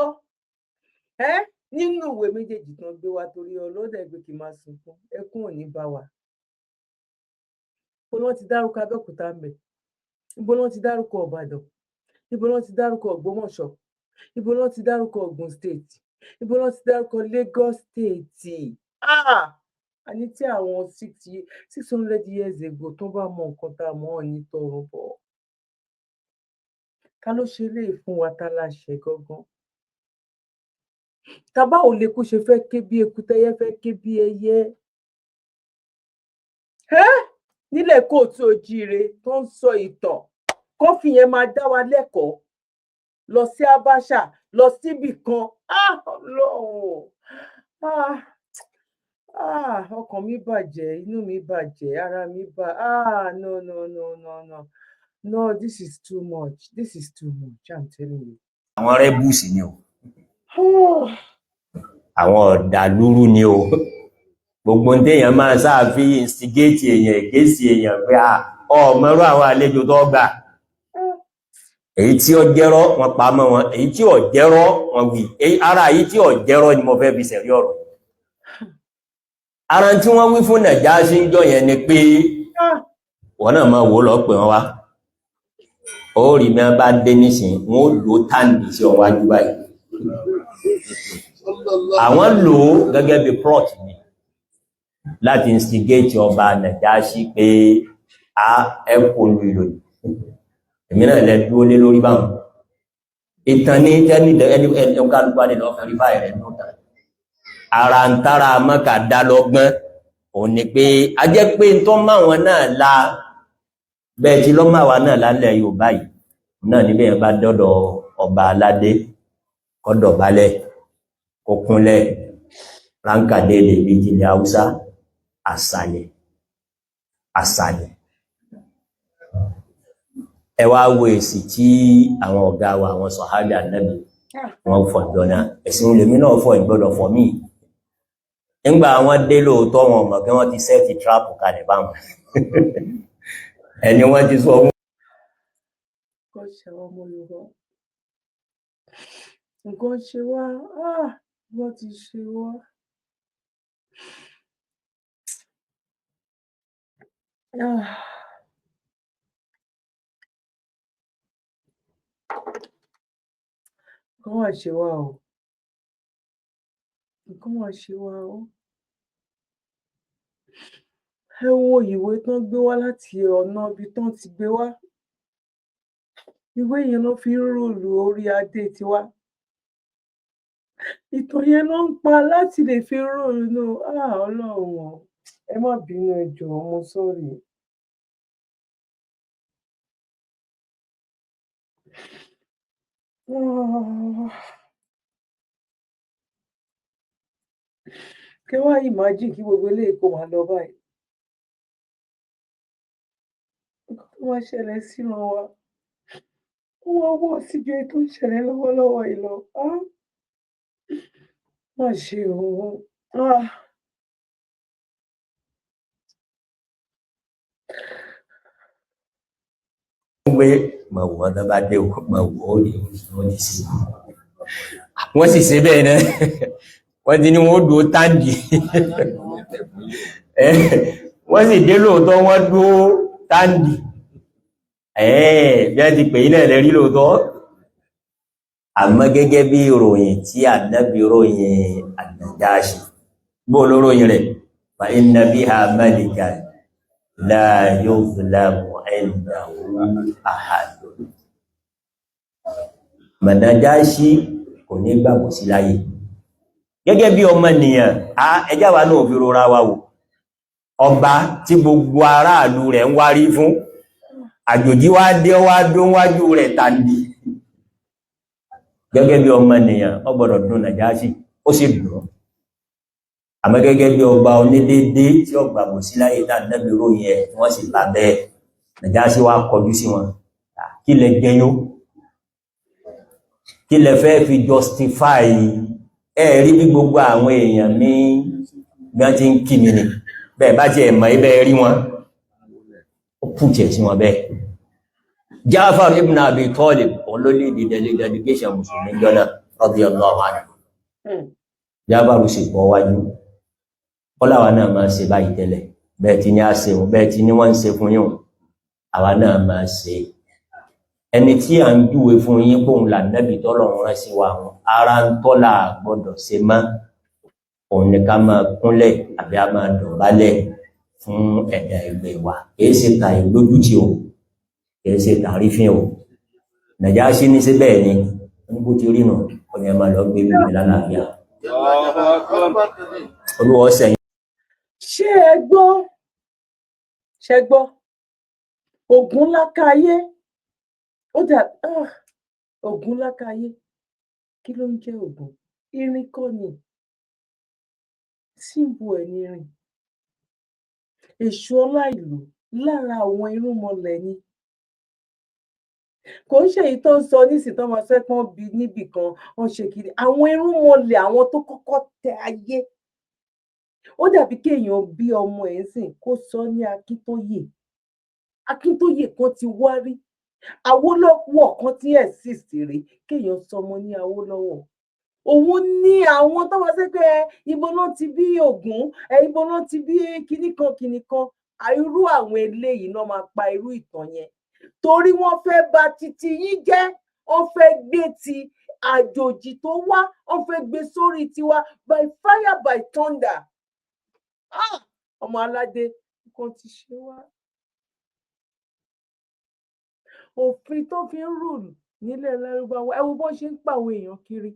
nínú ìwé méjèèjì kan gbé wa torí ọlọ́dẹ gbé kí n máa sunkún ẹkún ò ní bá wa. ibo ló ti dárúkọ Abẹ́òkúta ń bẹ ibo ló ti dárúkọ Ìbàdàn ibo ló ti dárúkọ Ògbómọ̀ṣọ́ ibo ló ti dárúkọ Ògùn state ibo ló ti dárúkọ Lagos state. àní tí àwọn 600 years ago tó bá mọ nǹkan tá a mọ̀ ọ́ ní tọrọ bọ̀ ká ló ṣe lè fún wa tá láṣẹ gangan tàbá ò lè kó ṣe fẹ́ ké bí eku tẹ́yẹ fẹ́ ké bí ẹyẹ nílẹ̀ Kóòtù Òjíire tó ń sọ ìtàn kó fi yẹn máa dá wa lẹ́kọ̀ọ́ lọ sí Habasha lọ síbì kan ọkàn mi bàjẹ́ inú mi bàjẹ́ ara mi no this is too much I'm telling you. àwọn rẹ́bùsì ni o àwọn ọ̀dàlúrú ni o gbogbo téèyàn máa sáàfí instigate èèyàn ègésì èèyàn pé ọmọrú àwọn àlejò tó gbà èyí tí ó jẹ́rọ́ wọn pa mọ́ wọn èyí tí ó jẹ́rọ́ wọn wí ara èyí tí ó jẹ́rọ́ ni mo fẹ́ fi sẹ̀rí ọ̀rọ̀ ara tí wọ́n wí fún Nàjáṣì ń jọ yẹn ni pé wọ́n náà máa wò lọ pé wọ́n wá ó rí mi bá dé nísìn wọ́n ó lò tàǹdì sí ọwájú báyìí àwọn lò ó gẹ́gẹ́ bí plot ni láti instigate ọba Nàjáṣì pé ẹkùn lu ìròyìn èmi náà lẹ dúró lé lórí báwọn ìtàn ní ẹnìkálùkù ní lọ́ọ́ fẹ́rí báyìí rẹ̀ lọ́tà ara ń tára Mákà dá lọ́gbọ́n òun ni pé a jẹ́ pé tó máwọn náà la bẹ́ẹ̀ tí lọ́màwà náà lálẹ́ Yorùbá yìí náà níbẹ̀ yẹn bá dọ́dọ̀ ọba aládé kọ́dọ̀ balẹ̀ kó kúnlẹ̀ ránkàdé lè bí ilẹ̀ Haúsá àṣàyẹ̀ ẹ wá wo èsì tí àwọn ọ̀gá wa àwọn sọ̀hábì Ànábì wọ́n fọ̀ jọ́nà ẹ̀sìn olèmí náà fọ̀ ìgbọ́dọ̀ fọ̀ mí nígbà wọ́n dé lóòótọ́ wọn mọ̀ kí wọ́n ti sẹ́ẹ̀tì tíráàpù kalẹ̀ báwọn ẹni wọ́n ti sọ nǹkan ṣe àwọn ọmọ Yorùbá nǹkan ṣe wá wọ́n ti ṣe wá. nǹkan wà ṣe wá o, nǹkan wà ṣe wá o. Ẹ wo ìwé tán gbé wá láti ọ̀nà ibi tán ti gbé wá. Ìwé yẹn ló fi ń rúùlù orí adé tiwa. Ìtàn yẹn ló ń pa láti lè fi rúùlù Ọlọ́run o. Ẹ má bínú ẹ jọ̀ọ́, mo sorry. Kẹ́ wá imagine kí gbogbo eléyìí kó máa lọ báyìí. Nǹkan tó máa ṣẹlẹ̀ síran wa, ó wá wọ̀ sí ju èyí tó ń ṣẹlẹ̀ lọ́wọ́lọ́wọ́ yìí lọ. Má ṣe o. Pé mọ̀ wọ́n tó bá dé mọ̀ wọ́ ó ní sí wọ́n sì ṣe bẹ́ẹ̀ náà wọ́n ti ní wọ́n dúó táǹdì wọ́n sì dé lóòótọ́ wọ́n dúó táǹdì bí wọ́n ti pè ilẹ̀ lẹ́rí lóòótọ́ àmọ́ gẹ́gẹ́ bí ìròyìn tí Ànábì ròyìn An-Najashi bó lóròyìn rẹ̀ fa inna biha malikan la yuzlamu indahu ahad. An-Najashi kò ní gbàgbọ́ sí láyé gẹ́gẹ́ bí ọmọ ènìyàn ẹjá wa náà fi rora wa wò ọba tí gbogbo aráàlú rẹ̀ ń wárí fún àjòjí wá dé wá dún wájú rẹ̀ tàbí gẹ́gẹ́ bí ọmọ ènìyàn ó gbọ́dọ̀ dùn Najashi ó sì dùn àmọ́ gẹ́gẹ́ bí ọba onídéédé tí ó gbàgbọ́ sí láyé tá Ànábì ròyìn ẹ̀ wọ́n sì lábẹ́ Najashi wá kọjú sí wọn kí lẹ gẹyó kí lẹ fẹ́ fi justify ẹ̀rí bí gbogbo àwọn èèyàn ní gbọ́n ti ń kí mi ni bẹ́ẹ̀ bá jẹ́ ẹ̀mọ̀ ibẹ̀ rí wọn ó pùtẹ̀ sí wọn bẹ́ẹ̀. Ja'far ibn Abi Talib olólè di delegation Mùsùlùmí jọ́nà radiyallahu anhu. Ja'far sì bọ́ wájú kọ́láwa náà máa ṣe báyìí tẹ́lẹ̀ bẹ́ẹ̀ tí ní a ṣe wọn bẹ́ẹ̀ tí ní wọ́n ń ṣe fún yín àwa náà máa ṣe ẹni tí à ń júwe fún yín bóun là nẹ́bì tọ́lọ́run rán sí wa ara ń tọ́lá gbọ́dọ̀ ṣe mọ́ òun ni ká máa kúnlẹ̀ àbí a máa dọ̀bálẹ̀ fún ẹ̀dá ẹgbẹ́ wa kìí ṣe ta ìlójútì o kìí ṣe tàrífín o Najashi ní sí bẹ́ẹ̀ ni wọ́n bó ti rí nù ọ̀nà ẹ̀ máa lọ gbé bíbí lálàáfíà olúwa sẹ́yìn. Ṣé ẹ gbọ́ Ògún lákàáyé ó dà Ògún lákàáyé kí ló ń jẹ́ Ògún? Irin kọ́ ni símbù ẹ̀ ní irin. Èṣù ọlá ìlú lára àwọn irúnmọlẹ̀ ni. Kò ń ṣe èyí tó ń sọ nísìnyí tó máa fẹ́ kán bí níbì kan wọ́n ṣe kiri àwọn irúnmọlẹ̀ àwọn tó kọ́kọ́ tẹ ayé. Ó dàbí kéèyàn bí ọmọ ẹ̀ sìn kó sọ ní Akíntóyè kan ti wá rí Awólọ́wọ̀ kan tí exist rí kéèyàn sọmọ ní Awólọ́wọ̀. Òun ní àwọn tó wá sí pé ibo náà ti bí Ògún ibo náà ti bí kinní kan irú àwọn eléyìí náà máa pa irú ìtàn yẹn torí wọ́n fẹ́ bà titi yín jẹ́ wọ́n fẹ́ gbé ti àjòjì tó wá wọ́n fẹ́ gbé sórí tiwa by fire by thunder. Ọmọ aládé nǹkan ti ṣe wá. Òfin tó fi ń rùlù nílẹ̀ Lárúbáwá ẹ wo bó ṣe ń pa àwọn èèyàn kiri.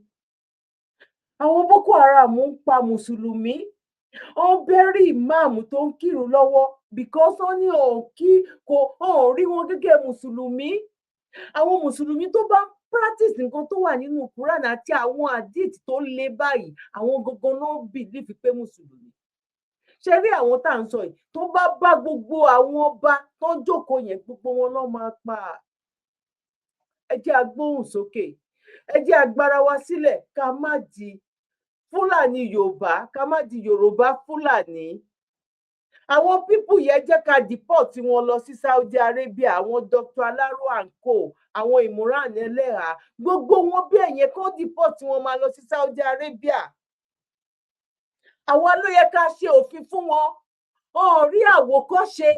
Àwọn Boko Haram ń pa Mùsùlùmí wọ́n bẹ́rí ìmáàmù tó ń kírun lọ́wọ́ because wọ́n ní ọ̀n rí wọn gẹ́gẹ́ Mùsùlùmí. Àwọn Mùsùlùmí tó bá practice nǹkan tó wà nínú Quran àti àwọn hadith tó le báyìí àwọn gangan náà believe pé Mùsùlùmí. Ṣé rí àwọn tá à ń sọ yìí tó bá gbogbo àwọn ọba tó jókòó yẹn gbogbo wọn náà máa pa. Ẹ jẹ́ agbóhùn sókè ẹ jẹ́ agbára wa sílẹ̀ ká má di Fúlàní Yorùbá ká má di Yorùbá Fúlàní. Àwọn pípù yẹn jẹ́ ká deport wọn lọ sí Saudi Arabia àwọn Dr. Alaro and co àwọn Imran Eleha gbogbo wọn bí ẹ̀yẹn kó deport wọn máa lọ sí Saudi Arabia. Àwa ló yẹ ká ṣe òfin fún wọn ò rí àwòkọ́ṣe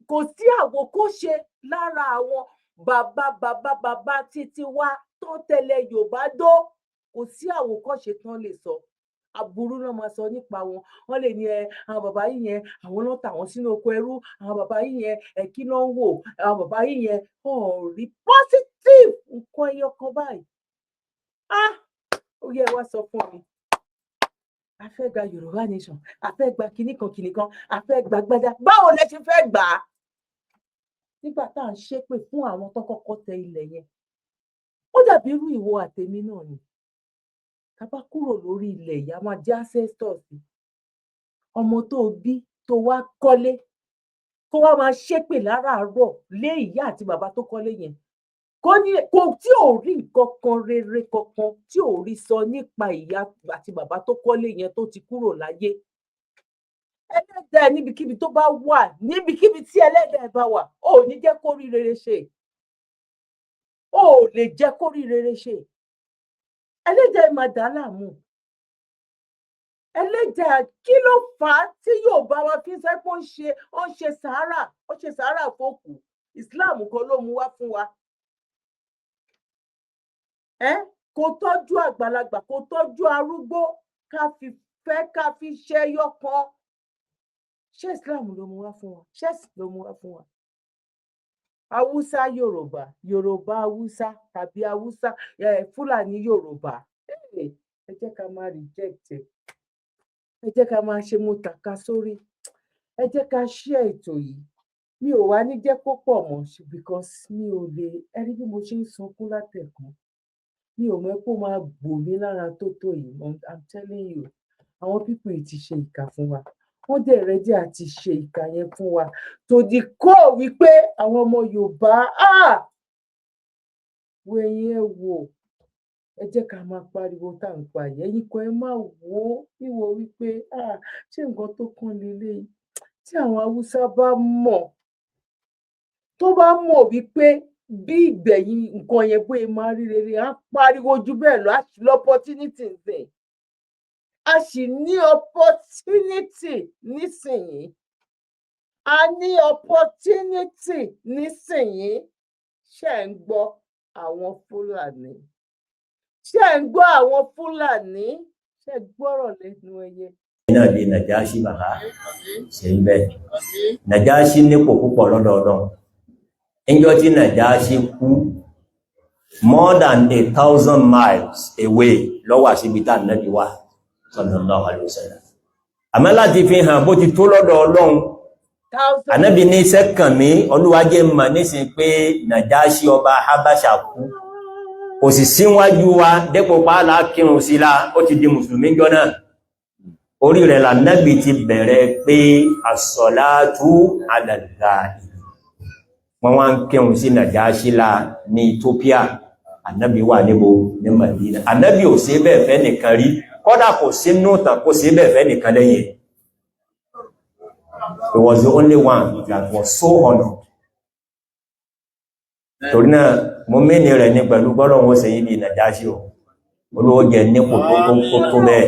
kò sí àwòkọ́ṣe lára àwọn bàbá títí wá tán tẹ́lẹ̀ Yorùbá dó kò sí àwòkọ́ṣe tán lè sọ aburú náà máa sọ nípa wọn. Wọ́n lè ní àwọn bàbá yìí yẹn àwọn ló tà wọ́n sínú oko ẹrú, àwọn bàbá yìí yẹn kí ló ń wò, àwọn bàbá yìí yẹn wọn rí positive nǹkan ẹyọ kan báyìí. Ó yẹ wá sọ fún mi, a fẹ́ gba Yorùbá nation, a fẹ́ gba kinní kan, a fẹ́ gba gbádá. Báwo lẹ ṣe fẹ́ gbà á? Nígbà tá à ń ṣépè fún àwọn tó kọ́kọ́ tẹ ilẹ̀ yẹn, ó dàbí irú ìwọ àtèmi náà ni. Ká bá kúrò lórí ilẹ̀ ìyá máa jẹ́ ancestors. Ọmọ tó bí tó wá kọ́lé, kó wá máa ṣépè láràárọ̀ lé ìyá àti bàbá tó kọ́lé yẹn. Kò tí ò rí nǹkan kan rere kankan tí ò rí sọ nípa ìyá àti bàbá tó kọ́lé yẹn tó ti kúrò láyé. Ẹlẹ́dàá níbikíbi tó bá wà, níbikíbi tí ẹlẹ́dàá bá wà, ò ní jẹ́ kó rí rere ṣe. Ò lè jẹ́ kó rí rere ṣe. Ẹlẹ́dàá máa dà láàmú. Ẹlẹ́dàá kí ló fà á tí Yorùbá wa fi ń sẹ́ pé ó ń ṣe sàárà fókù? Islam kan ló mú wá fún wa. Kó tọ́jú àgbàlagbà, kó tọ́jú arúgbó, ká fi ṣẹyọ kan. Ṣé Islam ló mú wá fún wa? Ṣé ẹ̀sìn ló mú wá fún wa? Haúsá Yorùbá, Yorùbá Haúsá tàbí Haúsá Fúlàní Yorùbá. Ẹ jẹ́ ká máa reject ẹ. Ẹ jẹ́ ká máa ṣe mutaka sórí. Ẹ jẹ́ ká share ètò yìí. Mi ò wá ní jẹ́ kó pọ̀ mọ́ because mi ò lè rí bí mo ṣe ń sunkún látẹ̀kàn. Mi ò mọ̀ pé ó máa gbò mí lára tó yìí. I'm telling you, àwọn people yìí ti ṣe ìkà fún wa. Wọ́n dẹ̀ ready àti ṣe ìkà yẹn fún wa. To the core wípé àwọn ọmọ Yorùbá wo ẹ̀yin ẹ wò. Ẹ jẹ́ ká máa pariwo tá à ń pa yẹn. Ẹ̀yin kan ẹ máa wò ó wíwo wípé ṣé nǹkan tó kàn lélẹ́yìí. Tí àwọn Haúsá bá mọ̀, tó bá mọ̀ wípé bí ìgbẹ̀yìn nǹkan yẹn bóyá máa rí rere, á pariwo jù bẹ́ẹ̀ lọ. A sì l'opportunity nsìn. A sì ní opportunity nísìnyí. A ní opportunity nísìnyí. Ṣé ń gbọ́ àwọn Fúlàní? Ṣé ń gbọ́ àwọn Fúlàní? Ṣé gbọ́rọ̀ lẹ́nu ẹyẹ? Náà di Nàjáṣí bàbá ṣe ń bẹ. Nàjáṣí nípò púpọ̀ lọ́dọọdún. Níjọ́ tí Nàjáṣí kú, more than 1,000 miles away lọ́wọ́ àṣíbi tá Ànábì wà sallallahu alaihi wasallam. Àmọ́ láti fi hàn bó ti tó lọ́dọ̀ Ọlọ́run, Ànábì ní sẹ́kàn mi, Olúwajẹ́ mọ̀ nísìn pé Nàjáṣí ọba Habasha kú. Kò sì síwájú wa dépò pàálà kírun sí la, ó ti di Mùsùlùmí jọ náà. Orí rẹ̀ l'Ànábì ti bẹ̀rẹ̀ pé as-salatu ala al-ghaib. Wọ́n wá ń kírun sí Nàjáṣí la ní Ethiopia. Ànábì wà níbo ní Madina. Ànábì ò ṣe bẹ́ẹ̀ fẹ́ nìkan rí. Kódà kò sí nútàn kò ṣe bẹ́ẹ̀ fẹ́ nìkan lẹ́yìn. He was the only one that was so honored. Torí náà, mo mẹ́ni rẹ̀ ní pẹ̀lú gbọ́dọ̀ wọ́n ṣe yìí bí Nàjáṣí o. Olówó jẹ nípò tó bẹ́ẹ̀.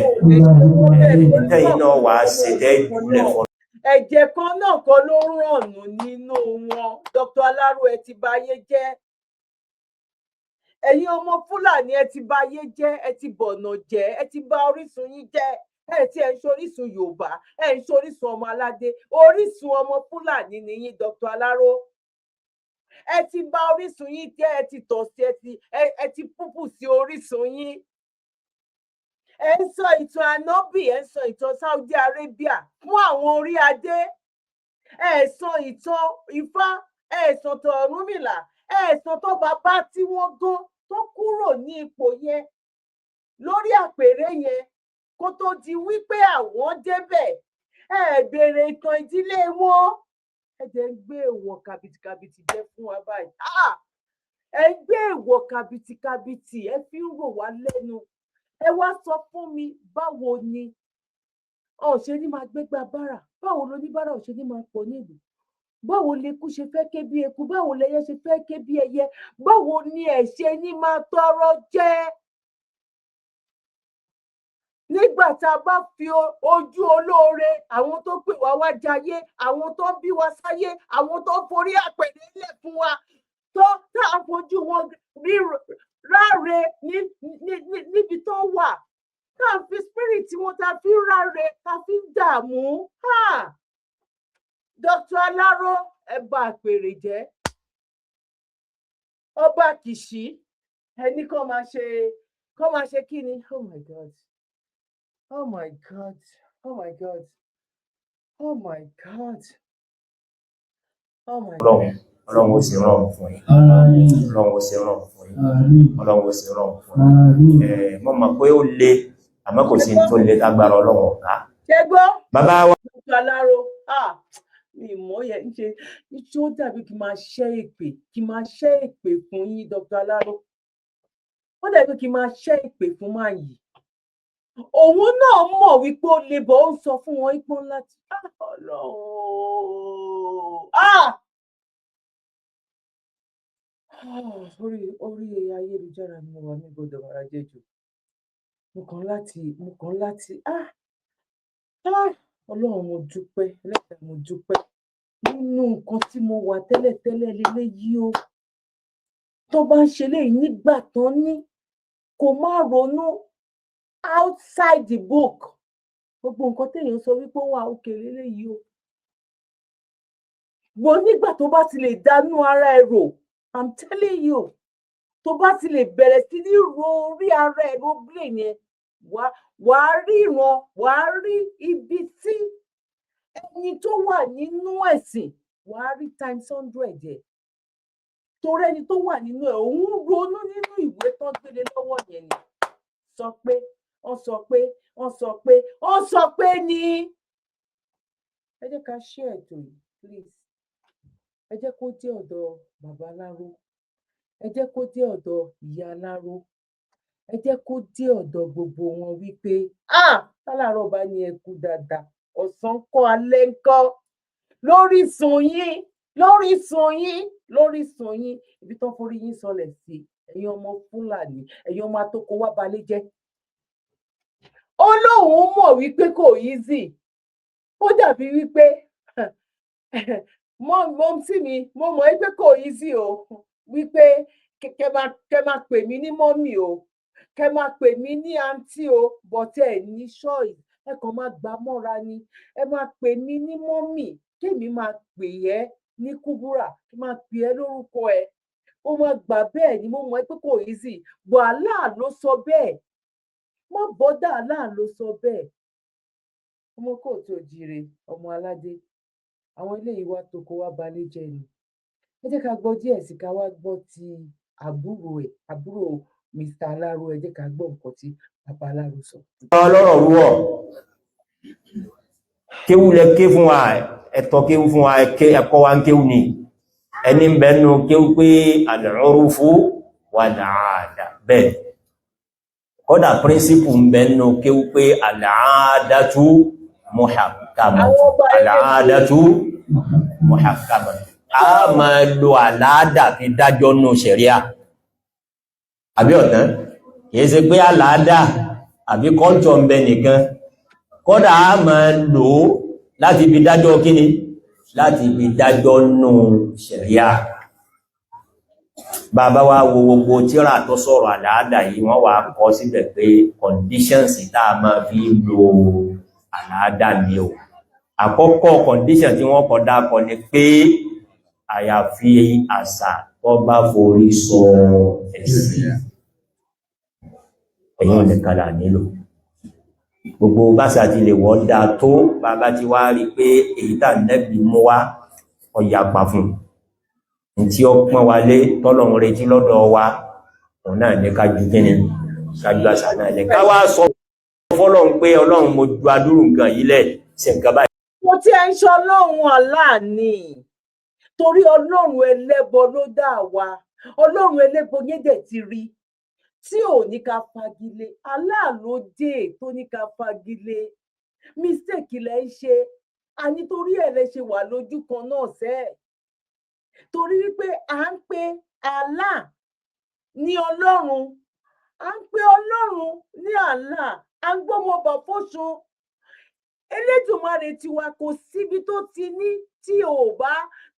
Ìtẹ́yìn náà wà ṣe jẹ́ ìpínlẹ̀ fún. Ẹ̀jẹ̀ kan náà kan ló rànù nínú wọn. Dr. Aláró ẹ ti bà ayé jẹ́. Ẹ̀yin ọmọ Fúlàní ẹ ti bà ayé jẹ́, ẹ ti bọ̀nà jẹ́, ẹ ti bà orísun yín jẹ́. Ẹ ti ẹ̀ ń ṣorísun Yorùbá, ẹ ń ṣorísun ọmọ aládé. Orísun ọmọ Fúlàní ni yín, Dr. Aláró. Ẹ ti bà orísun yín jẹ́, ẹ ti tọ̀ sí, ẹ ti púpù sí orísun yín. Ẹ ń sọ ìtàn Ànábì, ẹ ń sọ ìtàn Saudi Arabia fún àwọn orí adé. Ẹ sọ ìtàn Ifá, ẹ sọ ìtàn Ọ̀rúnmìlà, ẹ sọ tó bàbá tí wọ́n gán tó kúrò ní ipò yẹn lórí àpèrè yẹn kó tó di wípé àwọn débẹ̀. Ẹ béèrè ìtàn ìdílé wọn. Ẹ jẹ́ ń gbé èèwọ̀ kàbìtìkàbìtì jẹ́ fún wa báyìí. Ẹ gbé èèwọ̀ kàbìtìkàbìtì, ẹ fi ń rò wá lẹ́nu. Ẹ wá sọ fún mi báwo ni ṣe ní máa gbégbá bára? Báwo ló ní bára ò ṣe ní máa pọ̀ nílùú? Báwo leku ṣe fẹ́ ké bí eku? Báwo lẹyẹ ṣe fẹ́ ké bí ẹyẹ? Báwo ni ẹ ṣe ní máa tọrọ jẹ? Nígbà tá a bá fi ojú olóore, àwọn tó pè wá wá jayé, àwọn tó bí wa sáyé, àwọn tó forí àpèrè lẹ̀ fún wa, tó tá a fojú wọn rí ráre tí wọ́n ta fi ń ráre ta fi ń dààmú. Dr. Aláró ẹ bà àpèrè jẹ́. Ọba Kìṣí ẹni kọ́ máa ṣe kí ni? Oh my God. Oh my God. Oh my God. Oh my God. Oh my God. Ọlọ́run ó ṣe rọrùn fún yín. Ọlọ́run ó ṣe rọrùn fún yín. Ọlọ́run ó ṣe rọrùn fún yín. Mo mọ̀ pé ó le àmọ́ kò sí tó le lágbára Ọlọ́run ọ̀gá. Ṣé gbọ́? Bàbá wa. Dr. Aláró mi mọ̀ yẹn ń ṣe iṣẹ́ ó dàbí kí n máa ṣẹ́ èpè fún yín Dr. Aláró. Ó dàbí kí n máa ṣẹ́ èpè fún máa yìí. Òun náà mọ̀ wípé ó le bọ̀ ó ń sọ fún wọn ipò láti Ọlọ́run. Orí ayélujára ni mo wà ní gbọdọ̀ wàrà jẹjù. Mo kàn láti Ọlọ́run mo dúpẹ́, Ẹlẹ́dàá mo dúpẹ́. Nínú nǹkan tí mo wà tẹ́lẹ̀tẹ́lẹ̀ leléyìí o. Tó bá ń ṣe léyìí nígbà tán ní kò má ronú outside the book. Gbogbo nǹkan téèyàn sọ wípé ó wà òkè leléyìí o. Gbọ́ nígbà tó bá ti lè dánú ara ẹ̀ rò, I'm telling you, tó bá ti lè bẹ̀rẹ̀ sí ní ro orí ara ẹ̀ ro brain yẹn, wàá ríran, wàá rí ibi tí ẹni tó wà nínú ẹ̀sìn, wàá rí times 100 ẹ̀. Torí ẹni tó wà nínú ẹ̀, òun ronú nínú ìwé tán gbélé lọ́wọ́ yẹn ni. Wọ́n sọ pé ni. Ẹ jẹ́ ká share ètò yìí, please. Ẹ jẹ́ kó dé ọ̀dọ̀ bàbá Aláró. Ẹ jẹ́ kó dé ọ̀dọ̀ ìyá Aláró. Ẹ jẹ́ kó dé ọ̀dọ̀ gbogbo wọn wípé Tálàrọ̀ bá ní ẹ kú dáadáa. Ọ̀sán kọ́ alẹ́ ńkọ́. Lórísun yín. Ibi tó forí yín sọlẹ̀ sí. Ẹ̀yin ọmọ Fúlàní, ẹ̀yin ọmọ atóko wá balẹ̀ jẹ́. Ó lóun mọ̀ wípé kò easy. Ó dàbí wípé mọ́mísí mi, mo mọ̀ wípé kò easy o. Wípé kẹ máa pè mí ní mọ́mì o. Kẹ máa pè mí ní àǹtí o. But ẹ ní choice. Ẹ kàn máa gbà mọ́ra ni. Ẹ máa pè mí ní mọ́mì. Kémi máa pè ẹ́ ní Kúbúrà. Kí máa pè ẹ́ lórúkọ ẹ. Ó máa gbà bẹ́ẹ̀ ni mo mọ̀ wípé kò easy. But Allah ló sọ bẹ́ẹ̀. Má bọ́dà, Allah ló sọ bẹ́ẹ̀. Ọmọ Kóòtù Òjíire, ọmọ aládé. Àwọn ilé ìwà toko wá balẹ̀ jẹ́ ni. Ẹ jẹ́ ká gbọ́ díẹ̀ sí ká wá gbọ́ ti àbúrò Mr. Aláró. Ẹ jẹ́ ká gbọ́ nǹkan tí bàbá Aláró sọ. Ọlọ́rọ̀ rúwọ̀. Kéwú lẹ ké fún wa, ẹ̀tọ́ kéwú fún wa, ẹ̀kọ́ wa ń kéwú ni. Ẹni ń bẹnu kéwú pé al-urfu wal-'ada bẹ́ẹ̀. Kódà príncipù ń bẹnu kéwú pé al-'adatu muhakkamatu. Al-'adatu muhakkamatu. A máa lo àlàádà fi dájọ́ nù ṣẹ̀ríà. Àbí ọ̀tán? Kìí ṣe pé àlàádà àbí kọ́ńtọ̀ ń bẹ nìkan. Kódà a máa lò ó láti fi dájọ́ kíni? Láti fi dájọ́ nù ṣẹ̀ríà. Bàbá wa wo gbogbo tírà tó sọ̀rọ̀ àlàádà yìí, wọ́n wá kọ síbẹ̀ pé conditions tá a máa fi lo àlàádà ni o. Àkọ́kọ́ condition tí wọ́n kọ dákọ ni pé àyàfi àṣà tó bá forí sọ ẹ̀sìn. Ẹ̀yin nìkan là nílò. Gbogbo báṣà ti lè wọ́n dá tó bàbá ti wá rí pé èyí tà nẹ́bí mú wá ọ̀yà pa fún. Tí ó pọ́n wa lé tọ́lọ̀run retí lọ́dọ̀ wa, òun náà ní kájú kíni, kájú àṣà náà lẹ. Ká wá sọ fọ́lọ́run pé Ọlọ́run mo ju adúrú nǹkan yìí lẹ̀ sí nǹkan báyìí. Mo ti ẹ̀ ń ṣe Ọlọ́run Allah ni. Torí Ọlọ́run ẹlẹ́bọ ló dá wa. Ọlọ́run ẹlẹ́bọ yẹn dẹ̀ ti rí. Tí ò ní ká fagilé, Allah ló dé tó ní ká fagilé. Mistake lẹ ń ṣe. Àní torí ẹ̀ lẹ ṣe wà lójú kan náà sẹ́ẹ̀. Torí wípé à ń pe Allah ní Ọlọ́run, à ń pe Ọlọ́run ní Allah, à ń gbọ́mọbà fóṣun. Elédùmarè tiwa kò síbi tó ti ní tí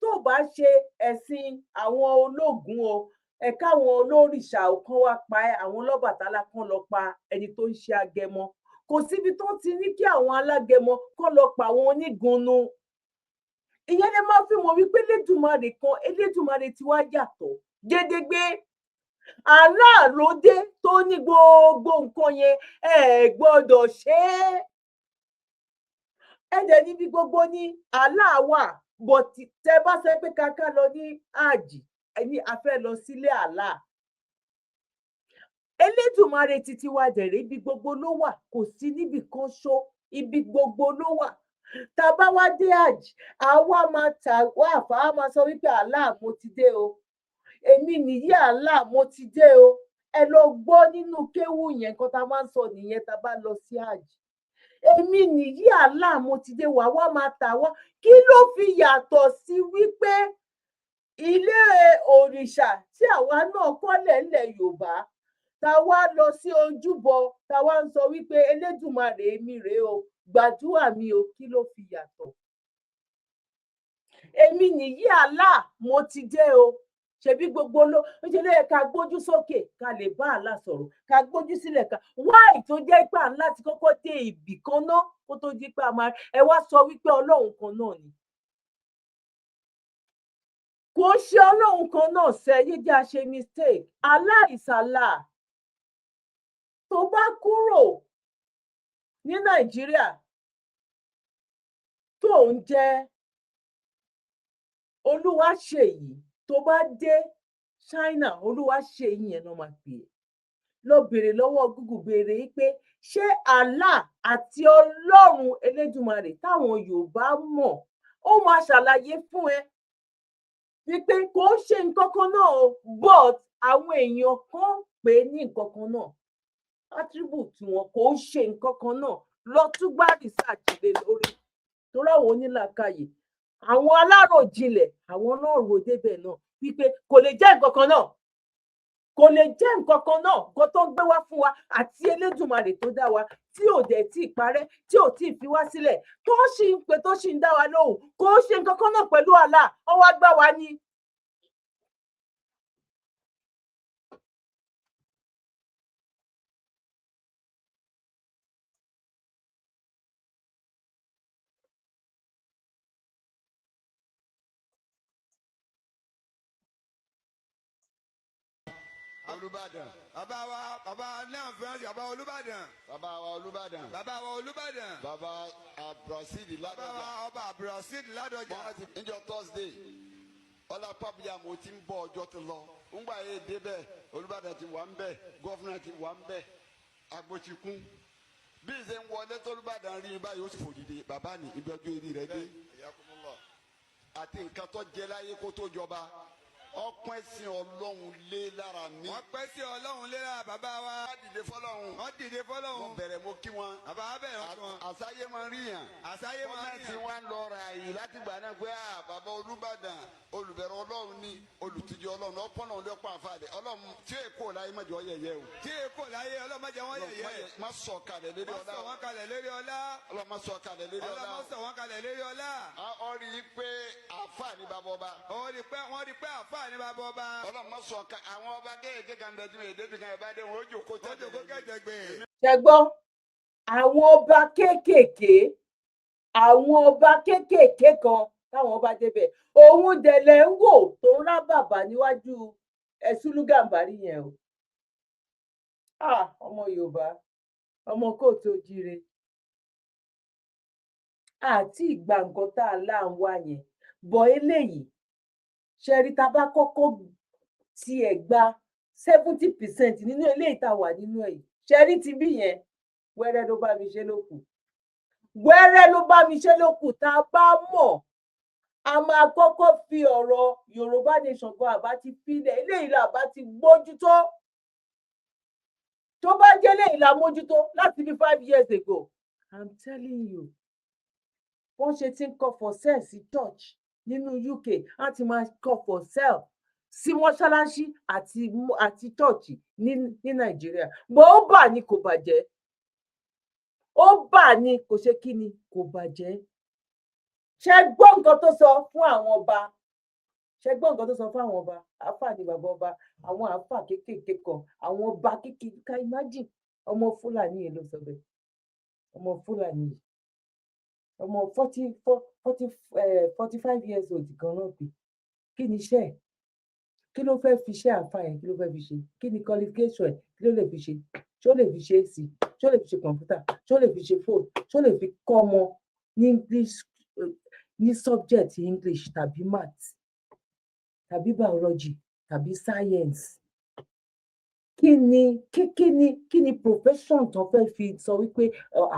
tó bá ṣe ẹ̀sìn àwọn ológun o. Ẹ̀ka àwọn olórìṣà kan wá pa ẹ́, àwọn Ọlọ́bàtálá kan lọ pa ẹni tó ń ṣe Agẹmọ. kò síbi tó ti ní kí àwọn alágẹmọ kọ́ lọ pa àwọn onígunnu. Ìyẹn lè máa fi mọ̀ wípé Elédùmarè ti wá yàtọ̀ gédégbé. Allah ló dé tó ní gbogbo nǹkan yẹn ẹ gbọ́dọ̀ ṣe é. Ẹ̀dẹ̀ níbi gbogbo ní Allah wà, but tẹ bá sọ pé káká lọ ní àjì ẹni a fẹ́ lọ sílé Allah. Elédùmarè títí wá dẹ̀rẹ̀ ibi gbogbo ló wà, kò sí níbì kan ṣó, ibi gbogbo ló wà. Tá a bá wá dé àjì, àwa máa tà wá àfà á máa sọ wípé Allah mo ti dé o, èmi nìyí Allah mo ti dé o. Ẹ lọ gbọ́ nínú kéwù yẹn, nǹkan tá a máa ń sọ nìyẹn tá a bá lọ sí àjì. Èmi nìyí Allah mo ti dé, wà wá máa tà wá. Kí ló fi yàtọ̀ sí wípé ilé òrìṣà tí àwa náà kọ́lẹ̀ ńlẹ̀ Yorùbá, tá a wá lọ sí ojúbọ, tá a wá ń sọ wípé Elédùmarè èmi rèé o, gbàdúrà mi o, kí ló fi yàtọ̀? Èmi nìyí Allah mo ti dé o. Ṣebí gbogbo ló ń ṣe lóye ká gbójú sókè ká lè bá Allah sọ̀rọ̀, ká gbójú sílẹ̀ ká wáì tó jẹ́ pé à ń láti kọ́kọ́ dé ibì kan náà kó tó di pé a máa ẹ wá sọ wípé Ọlọ́run kan náà ni. Kò ṣe Ọlọ́run kan náà ṣe yé jẹ́ a ṣe mistake. Allah is Allah. Tó bá kúrò ní Nàìjíríà tó ń jẹ́ Olúwaṣèyí, tó bá dé China Olúwaṣèyí yẹn náà máa pè é. Lọ bèrè lọ́wọ́ Google, bèrè yìí pé ṣé Allah àti Ọlọ́run Elédùmarè táwọn Yorùbá mọ̀, ó máa ṣàlàyé fún ẹ wípé kò ṣe nǹkan kan náà o, but àwọn èèyàn kan pè é ní nǹkan kan náà. Attribute wọn kò ṣe nǹkan kan náà. Lọ tún gbá research lé lórí, torí àwọn onílàákàyè, àwọn aláròjinlẹ̀, àwọn náà rò débẹ̀ náà wípé kò lè jẹ́ nǹkan kan náà, kò lè jẹ́ nǹkan kan náà. Nǹkan tó ń gbé wá fún wa àti Elédùmarè tó dá wa, tí ò dẹ̀ tí ì parẹ́, tí ò tí ì fi wá sílẹ̀, tó ṣì ń pè, tó ṣì ń dá wa lóhùn, kò ṣe nǹkan kan náà pẹ̀lú Allah. Ó wá gbá wa ní. Olúbàdàn. Bàbá náà fẹ́ràn bàbá Olúbàdàn. Bàbá wa Olúbàdàn. Bàbá wa Olúbàdàn. Bàbá Abdulrasheed Ládọjà. Bàbá ọba Abdulrasheed Ládọjà. Níjọ́ Thursday, ọlá pàbíyà mo ti ń bọ̀ ọjọ́ ti lọ. Ńgbà yẹn débẹ̀, Olúbàdàn ti wà ń bẹ̀, gọ́fúnà ti wà ń bẹ̀, agbótikún. Bí ìṣe ń wọlé tó Olúbàdàn rí i báyìí ó sì fòdìdè. Bàbá ní ibi ọjọ́ eré rẹ̀ dé. Àti nǹkan tó jẹ láyé kó tó jọba. Ọpẹ́ sí Ọlọ́run lé lára mi. Ọpẹ́ sí Ọlọ́run lé lára bàbá wa. Wọ́n dìde fọ́lọ́run. Wọ́n dìde fọ́lọ́run. Mo bẹ̀rẹ̀ mo kí wọn. Bàbá wa bẹ̀rẹ̀ wọn kí wọn. Àsáyé máa ń rí yàn. Àsáyé máa ń rí yàn. Kọ́mẹ́ntì wọn lọ ra yìí láti gbà náà pé bàbá Olúbàdàn olùbẹ̀rẹ̀ Ọlọ́run ní olùtìjọ Ọlọ́run ọpọ́nà olóòpọ̀ àfàdé Ọlọ́run tí èkó láyé má jọ yẹ̀yẹ́ o. Tí èkó láyé Ọlọ́run má jẹ wọ́n yẹ̀yẹ́. Má sọ kalẹ̀ lérí ọlá. Má sọ wọn kalẹ̀ lérí ọlá. Ọlọ́run má sọ kalẹ̀ lérí ọlá. Ọlọ́run má sọ wọn kalẹ̀ lérí ọlá. Ó rí i pé àfà ní bàbá ọba. Wọ́n rí i pé àfà ní bàbá ọba. Ọlọ́run má sọ ká àwọn ọba kéèké kan bẹ tí èdè fi kan ẹ̀ bá dé wọn ó jòkó kẹ́jẹ̀gbẹ́. Ṣẹ́gbọ́n, àwọn ọba kéékèèké, àwọn ọba kéékèèké kan táwọn ọba débẹ̀, òun dẹ̀lẹ̀ ń wò tó ń rá bàbà níwájú Sùlú Gàmbàrí yẹn o. Ọmọ Yorùbá, ọmọ kóòtù òjíire, àti ìgbà nǹkan tá a là ń wá yẹn, bọ̀ eléyìí ṣẹ́rí tá a bá kọ́kọ́ tiẹ̀ gba 70% nínú eléyìí tá a wà nínú ẹ̀ yìí, ṣẹ́rí ti bí yẹn wẹ́rẹ́ ló bá mi ṣe lókù, wẹ́rẹ́ ló bá mi ṣe lókù. Tá a bá mọ̀, a máa kọ́kọ́ fi ọ̀rọ̀ Yorùbá nation gan àbá ti filẹ̀, eléyìí là bá ti mójútó. Tó bá jẹ́ eléyìí là mójútó láti bí 5 years ago, I'm telling you, wọ́n ṣe ti ń kọ for sale sí church nínú UK, á ti máa kọ for sale sí mọ́ṣáláṣí àti church ní Nàìjíríà. Bó ó bà ní kò bàjẹ́, ó bà ní kò ṣe kí ni kò bàjẹ́. Ṣé gbọ́ nǹkan tó sọ fún àwọn ọba? Ṣé gbọ́ nǹkan tó sọ fún àwọn ọba? Àáfà ni bàbá ọba, àwọn àáfà kéékèèké kan, àwọn ọba kéékèèké, ká imagine ọmọ Fúlàní yẹn ló sọ bẹ́ẹ̀. ọmọ Fúlàní ọmọ 45 years old kan náà pé kí ni iṣẹ́ ẹ̀, kí ló fẹ́ fi iṣẹ́ àáfàá yẹn kí ló fẹ́ fi ṣe, kí ni qualification ẹ̀, kí ló lè fi ṣe, ṣó lè fi ṣe AC, ṣó lè fi ṣe kọ̀ǹpútà, ṣó lè fi ṣe fóònù, ṣó lè fi kọ́ ọmọ ní English, ní subject English tàbí math tàbí biology tàbí science. Kí ni profession tó fẹ́ fi sọ wípé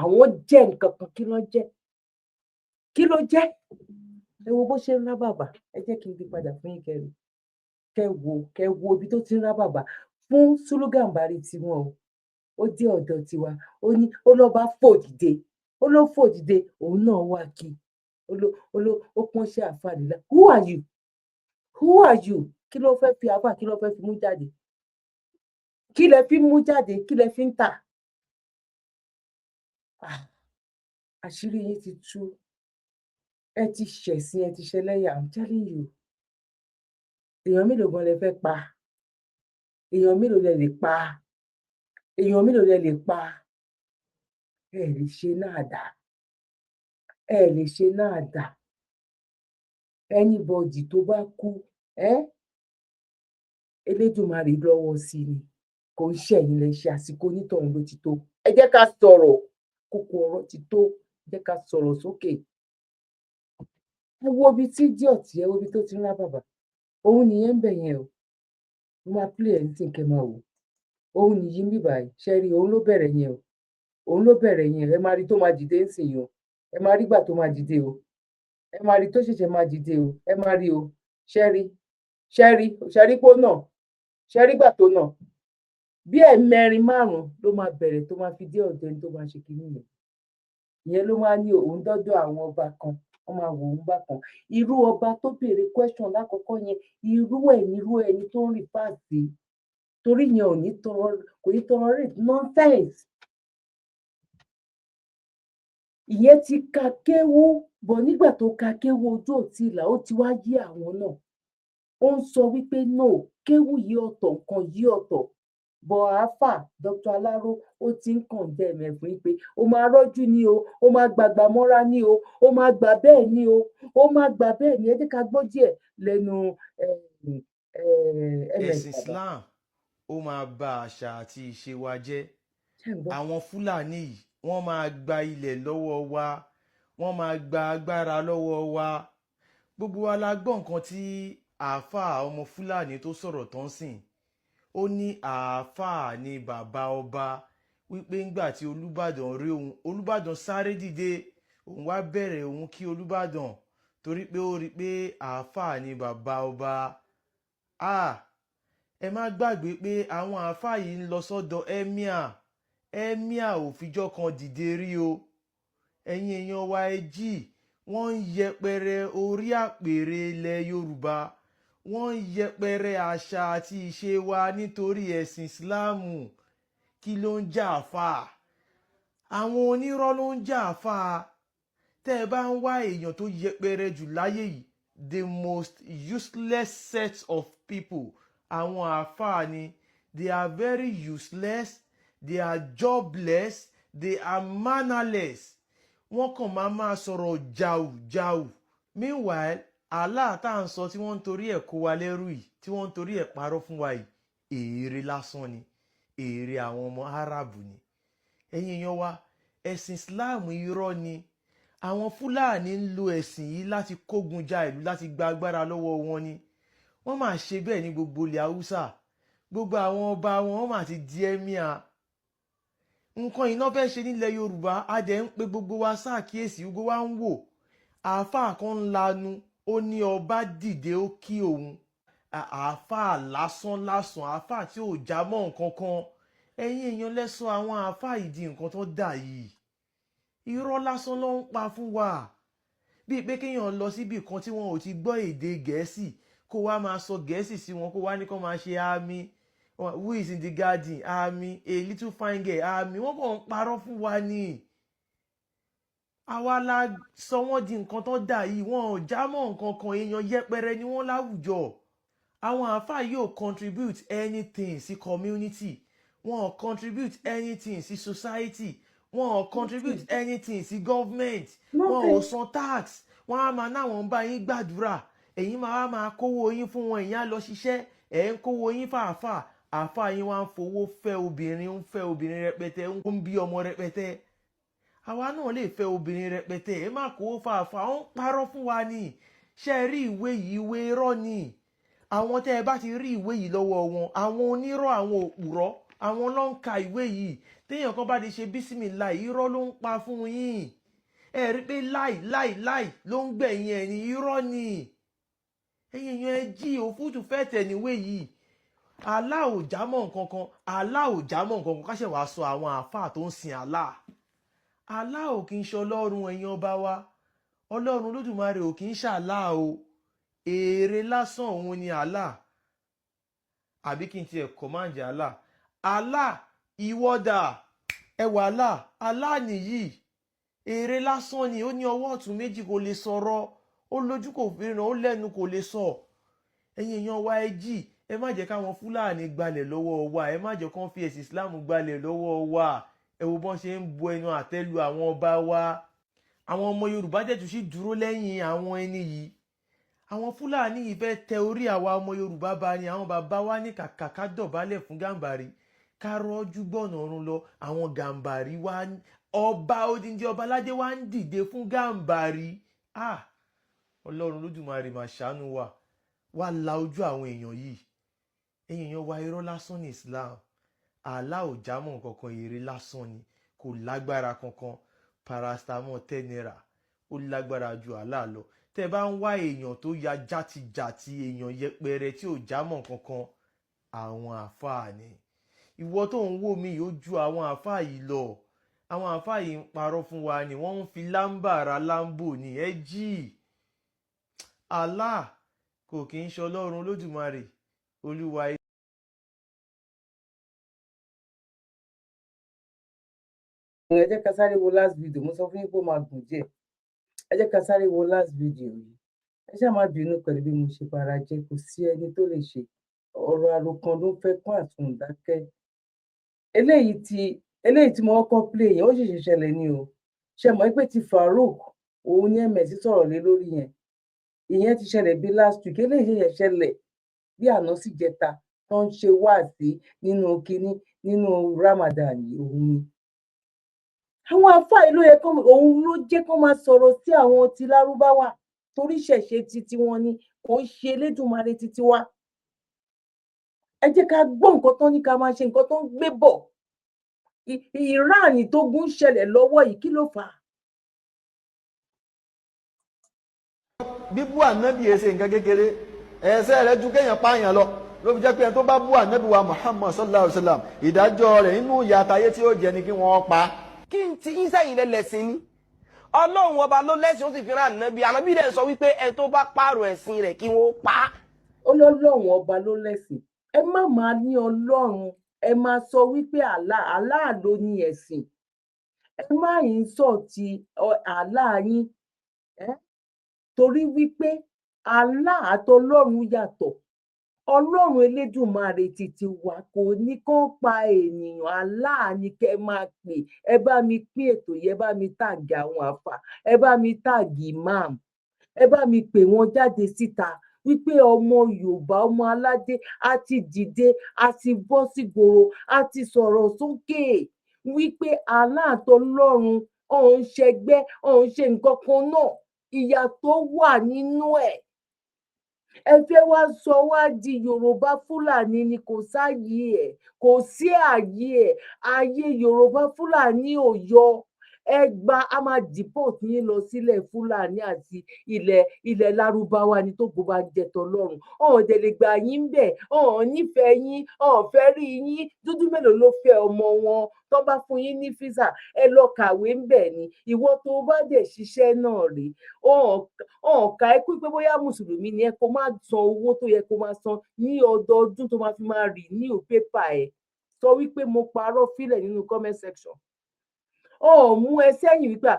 àwọn jẹ́ nǹkan kan, kí ló jẹ́, ẹ wo bó ṣe ń rá bàbà. Ẹ jẹ́ kí n gbé padà fún yín kẹrin kẹ wo ibi tó ti ń rá bàbà fún Sùlù Gàmbàrí tiwọn o. Ó dé ọ̀dọ̀ tiwa, ó lọ bá fò dìde, ó ló fò dìde, òun náà wá kí ó pọ́n ṣe àǹfààní lá. Who are you? Kí ló fẹ́ fi àbá, kí ló fẹ́ fi mú jáde, kí lẹ fi mú jáde, kí lẹ fi ń tà. Àṣírí yín ti tú, ẹ ti ṣẹ̀sín, ẹ ti ṣẹlẹ́yà. I'm telling you. Èèyàn mélòó gan lẹ fẹ́ pa, èèyàn mélòó lẹ lè pa, èèyàn mélòó lẹ lè pa. Ẹ lè ṣe náà dá, ẹ lè ṣe náà dá. Anybody tó bá kú, Elédùmarè lọ́wọ́ sí ni, kò ń ṣẹ̀yìn lẹ ṣe. Àsìkò onítọ̀hún ló ti tó. Ẹ jẹ́ ká sọ̀rọ̀, kókó ọ̀rọ̀ ti tó. Ẹ jẹ́ ká sọ̀rọ̀ sókè. Ẹ wo ibi tí díọ̀tì, ẹ wo ibi tó ti ń rá bàbà. Òun nìyẹn ń bẹ̀ yẹn o. Mo máa play ẹ̀ ní kẹ́ máa wò. Òun nìyí ń bíbà yìí. Ṣẹ́rí, òun ló bẹ̀rẹ̀ yẹn o. Òun ló bẹ̀rẹ̀ yẹn. Ẹ máa rí tó máa dìde ń sìn o. Ẹ máa rí gbà tó máa dìde o. Ẹ máa rí tó ṣẹ̀ṣẹ̀ máa dìde o. Ẹ máa rí o. Ṣẹ́rí pó náà. Ṣẹ́rí gbà tó náà. Bí ẹ̀mẹrin márùn-ún ló máa bẹ̀rẹ̀ tó máa fi dé ọ̀dọ̀ ẹni tó máa ṣe kinní yẹn. Ìyẹn ló máa ní òun dọ́dọ̀ àwọn ọba kan, wọ́n máa wò ó bá kan. Irú ọba tó béèrè question lákọ̀ọ́kọ́ yẹn, irú ẹni tó ń rí fáàsì, torí yẹn kò ní tolerate nonsense. Ìyẹn ti ka kéwú, bọ̀ nígbà tó ka kéwú ojú òtí ìlà, ó ti wá yí àwọn náà. Ó ń sọ wípé no, kéwú yí ọ̀tọ̀, nǹkan yí ọ̀tọ̀. Bọ̀ àáfà Dr. Aláró ó ti ń kàn dé ẹ̀mẹ̀fún pé ó máa rọ́jú ní o, ó máa gbàgbà mọ́ra ní o, ó máa gbà bẹ́ẹ̀ ní o, ó máa gbà bẹ́ẹ̀ ní. Ẹ jẹ́ ká gbọ́ díẹ̀ lẹ́nu ẹ̀sìn Islam ó máa ba àṣà àti ìṣe wa jẹ́. Àwọn Fúlàní yìí wọ́n máa gba ilẹ̀ lọ́wọ́ wa, wọ́n máa gba agbára lọ́wọ́ wa. Gbogbo wa la gbọ́ nǹkan tí àáfàá ọmọ Fúlàní tó sọ̀rọ̀ tán sìn. Ó ní àáfàá ni bàbá ọba, wípé ńgbà tí Olúbàdàn rí òun, Olúbàdàn sáré dìde, òun wá bẹ̀rẹ̀ òun kí Olúbàdàn torí pé ó rí pé àáfàá ni bàbá ọba. Ẹ má gbàgbé pé àwọn àáfàá yìí ń lọ sọ́dọ̀ Emir ò fijọ́ kan dìde rí o. Ẹ̀yin èèyàn wa ẹ jí, wọ́n ń yẹpẹrẹ orí àpèrè ilẹ̀ Yorùbá, wọ́n ń yẹpẹrẹ àṣà àti ìṣe wa nítorí ẹ̀sìn Ìsìláàmù. Kí ló ń jà fà? Àwọn onírọ́ ló ń jà fà. Tẹ́ ẹ bá ń wá èèyàn tó yẹpẹrẹ jù láyé yìí, the most useless set of people, àwọn àáfàá ni. They are very useless, they are jobless, they are mannerless. Wọ́n kàn máa sọ̀rọ̀ jàù. Meanwhile, Allah tá à ń sọ tí wọ́n ń torí ẹ̀ kó wa lẹ́rú yìí, tí wọ́n ń torí ẹ̀ parọ́ fún wa yìí, èrè lásán ni, èrè àwọn ọmọ Arab ni. Ẹ̀yin èèyàn wa, ẹ̀sìn Islam irọ́ ni. Àwọn Fúlàní ń lo ẹ̀sìn yìí láti kógun ja ìlú, láti gba agbára lọ́wọ́ wọn ni. Wọ́n máa ṣe bẹ́ẹ̀ ní gbogbo ilẹ̀ Haúsá. Gbogbo àwọn ọba wọn máa ti di Emir. Nǹkan iná fẹ́ ṣe nílẹ̀ Yorùbá, a dẹ̀ ń pe gbogbo wa ṣàkíyèsí, gbogbo wa ń wò. Àáfàá kan ń lanu, ó ní ọba dìde ó kí òun. Àáfàá lásán, àáfàá tí ò já mọ́ nǹkan kan. Ẹ̀yin èèyàn lẹ́sọ àwọn àáfàá yìí di nǹkan tó dà yìí. Irọ́ lásán ló ń pa fún wa. Bíi pé kéèyàn lọ síbì kan tí wọn ò ti gbọ́ èdè Gẹ̀ẹ́sì, kó wá máa sọ Gẹ̀ẹ́sì sí wọn, kó wá ní kó máa ṣe àmì. Who is in the garden? Àmì. A little fine girl. Àmì. Wọ́n kàn ń parọ́ fún wa ni. Àwa la sọ wọ́n di nǹkan tó dà yìí. Wọn ò já mọ́ nǹkan kan, èèyàn yẹpẹrẹ ni wọ́n láwùjọ. Àwọn àáfàá yóò contribute anything sí community. Wọn ò contribute anything sí society. wọn ò contribute anything sí government, wọn ò san tax, wọn á máa náwọn bá yín gbàdúrà, ẹ̀yin máa kówó yín fún wọn, ẹ̀yin á lọ ṣiṣẹ́, ẹ̀ ń kówó yín fàáfà, àáfà yín wá ń fowó fẹ́ obìnrin rẹpẹtẹ, ń bí ọmọ rẹpẹtẹ. Àwa náà lè fẹ́ obìnrin rẹpẹtẹ, ẹ má kówó fàáfà, ó ń parọ́ fún wa ni. Ṣé rí ìwé yìí, ìwé irọ́ ni. Àwọn tẹ́ ẹ bá ti rí ìwé yìí lọ́wọ́ wọn, àwọn onírọ́, àwọn òpùrọ́, àwọn ló ń ka ìwé yìí. Téèyàn kan bá ti ṣe bísímìláì, irọ́ ló ń pa fún yín. Ẹ rí pé láì ló ń gbẹ̀yìn ẹ̀ ní irọ́ ni. Ẹ̀yin èèyàn ẹ jí, òfútù fẹ́ tẹ̀ níwé yìí. Allah ò jámọ́ nǹkan kan, Allah ò jámọ́ nǹkan kan, ká ṣe wàá sọ àwọn àáfàá tó ń sin Allah. Allah ò kì í ṣe ọlọ́run, ẹ̀yin ọba wa. Ọlọ́run Olódùmarè ò kì í ṣàlá o. Èrè lásán òun ni Allah. Àbí kí n tiẹ̀ command Allah. Allah ìwọ́dà ẹwà Allah nìyí. Èrè lásán ni, ó ní ọwọ́ ọ̀tún méjì kò lè sọ̀rọ̀, ó lójú kò fi ràn, ó lẹ́nu kò lè sọ. Ẹ̀yin èèyàn wa ẹ jí, ẹ má jẹ́ káwọn Fúlàní gbalẹ̀ lọ́wọ́ wa, ẹ má jẹ́ kán fi ẹ̀sìn Islam gbalẹ̀ lọ́wọ́ wa. Ẹ wo bọ́n ṣe ń bu ẹnu àtẹ́lu àwọn ọba wa. Àwọn ọmọ Yorùbá dẹ̀ tún sì dúró lẹ́yìn àwọn ẹni yìí. Àwọn Fúlàní yìí fẹ́ tẹ orí àwa ọmọ Yorùbá bá ní. Àwọn bàbá wa ní kàkà ká dọ̀bálẹ̀ fún Gàmbàrí, ká rọ́jú gbọ̀nà ọ̀run lọ. Àwọn Gàmbàrí wa, ọba odindi ọba aládé wa ń dìde fún Gàmbàrí. Ọlọ́run Olódùmarè máa ṣàánú wa, wá la ojú àwọn èèyàn yìí. Ẹ̀yin èèyàn wa, irọ́ lásán ní Islam. Allah ò jámọ́ kankan, èrè lásán ni, kò lágbára kankan. Paracetamol 10 naira ó lágbára ju Allah lọ. Tẹ́ bá ń wá èèyàn tó ya játijàti, èèyàn yẹpẹrẹ tí ò jámọ́ kankan, àwọn àáfàá ni. Ìwọ tó ń wò mí ó ju àwọn àáfàá yìí lọ. Àwọn àáfàá yìí ń parọ́ fún wa ni, wọ́n ń fi lámbà ra lámbò ni. Ẹ jí. Allah kò kì í ṣe Ọlọ́run Olódùmarè, Olúwa. Ẹ jẹ́ ká sáré wo last video, mo sọ fún yín pé ó máa gùn díẹ̀. Ẹ jẹ́ ká sáré wo last video yìí. Ẹ ṣáà má bínú pẹ̀lú bí mo ṣe bara jẹ́, kò sí ẹni tó lè ṣe. Ọ̀rọ̀ àròkàn ló fẹ́ kún àtúndákẹ́. Eléyìí tí mo kọ́kọ́ play yẹn, ó ṣẹ̀ṣẹ̀ ṣẹlẹ̀ ni o. Ṣé mọ̀ pé ti Farouk òun ní MS sọ̀rọ̀ lé lórí yẹn. Ìyẹn ti ṣẹlẹ̀ bí last week. Eléyìí ṣẹ̀ṣẹ̀ ṣẹlẹ̀ bí àná sí jẹta tó ń ṣe wáàsí nínú Ramadan yìí, òun ni. Àwọn àfáà ló yẹ kó, òun ló jẹ́ kó máa sọ̀rọ̀ sí àwọn ti Lárúbáwá, torí ṣẹ̀ṣe titi wọn ni, kò ń ṣe Elédùmarè titi wa. Ẹ jẹ́ ká gbọ́ nǹkan tó ní ká máa ṣe, nǹkan tó ń gbé bọ̀. Iran tó gún ṣẹlẹ̀ lọ́wọ́ yìí, kí ló fà á? Bíbú ànábì èsè nǹkan kékeré, ẹ̀ṣẹ̀ rẹ̀ ju kéèyàn pààyàn lọ. Ló fi jẹ́ pé ẹni tó bá bú ànábì wa Muhammad sallallahu alaihi wasallam, ìdájọ́ rẹ̀ nínú ìyà àtayé tí ó jẹ ni kí wọ́n pa á. Kí n ti yín sẹ́yìn lẹ́lẹ́sìn ni Ọlọ́run ọba ló lẹ́sìn, ó sì fi rán ànábì dẹ̀ sọ wípé ẹ tó bá pààrọ̀ ẹ̀sìn rẹ̀ kí wọ́n pa á. Ọlọ́run ọba ló lẹ́sìn. Ẹ má máa ní Ọlọ́run, ẹ máa sọ wípé Allah ló ní ẹ̀sìn. Ẹ má yín sọ ti Allah yín, torí wípé Allah àtọlọ́run yàtọ̀. Ọlọ́run Elédùmarè títí wa kò ní kán pa ènìyàn. Allah ni kẹ́ máa pè. Ẹ bá mi pín ètò yẹn, ẹ bá mi tàgì àwọn àfà, ẹ bá mi tàgì imam, ẹ bá mi pè wọ́n jáde síta wípé ọmọ Yorùbá, ọmọ aládé á ti dìde, á ti bọ́ sígboro, á ti sọ̀rọ̀ sókè wípé Allah àtọlọ́run ọ̀hún ṣẹgbẹ́, ọ̀hún ṣe nǹkan kan náà. Ìyà tó wà nínú ẹ̀. Ẹ fẹ́ wá sọ wá di Yorùbá Fúlàní ni, kò sáàyè ẹ̀, kò sí ààyè ẹ̀. Ayé Yorùbá Fúlàní ò yọ. Ẹ gba, a máa deport yín lọ sílẹ̀ Fúlàní àti ilẹ̀ Lárúbáwá ni tó gbogbo àjẹtọ̀ lọ́rùn. Ọ̀hún dẹ̀ lè gbà yín bẹ̀, ọ̀hún nífẹ̀ẹ́ yín, ọ̀hún fẹ́ rí yín. Dúdú mélòó ló fẹ́ ọmọ wọn tó bá fún yín ní físà? Ẹ lọ kàwé ń bẹ̀ ni. Ìwọ tó bá dẹ̀ ṣiṣẹ́ náà rè, ọ̀hún ká ẹ kú pé bóyá Mùsùlùmí ni ẹ, kó má san owó tó yẹ kó máa san ní ọdọọdún tó máa fi máa rì ní pépà ẹ̀. Sọ wípé mo parọ́ fílẹ̀ nínú comment section. Mú ẹ sẹ́yìn wípé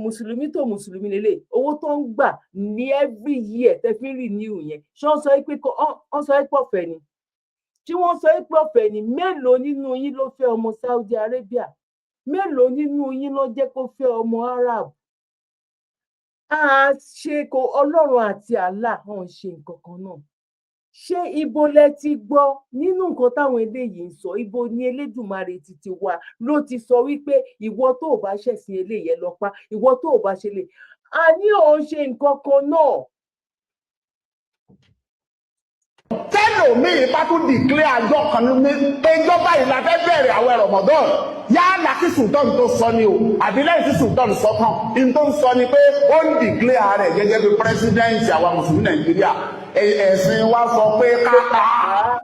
mùsùlùmí tó mùsùlùmí lélẹ̀, owó tó ń gbà ní every year tẹ́ fi ń renew yẹn. Ṣé wọ́n sọ pé ọ̀fẹ́ ni? Tí wọ́n sọ pé ọ̀fẹ́ ni, mélòó nínú yín ló fẹ́ ọmọ Saudi Arabia? mélòó nínú yín ló jẹ́ kó fẹ́ ọmọ Arab? Ọlọ́run àti Allah hàn ṣe nǹkan kan náà. Ṣé ibo lẹ ti gbọ́ nínú nǹkan táwọn eléyìí ń sọ? Ibo ni Elédùmarè ti wá ló ti sọ wípé ìwọ tó o bá ṣẹ̀sìn eléyìí lọ pa, ìwọ tó o bá ṣe lè. A ní òun ṣe nǹkan kan náà. tẹ́lòmíì bá tún dìklẹ́ àjọ kan ní pé ìjọba yìí la fẹ́ bẹ̀rẹ̀ àwẹ̀ Ramadan yálà kí sultan tó sọ ni o àbí lẹ́yìn tí sultan sọ tán ní tó ń sọ ni pé ó ń dìklẹ́ ààrẹ gẹ́gẹ́ bí pírẹsidẹ́ǹtì àwa mùsùlùmí Nàìjíríà ẹ̀sìn wa sọ pé ká pa á.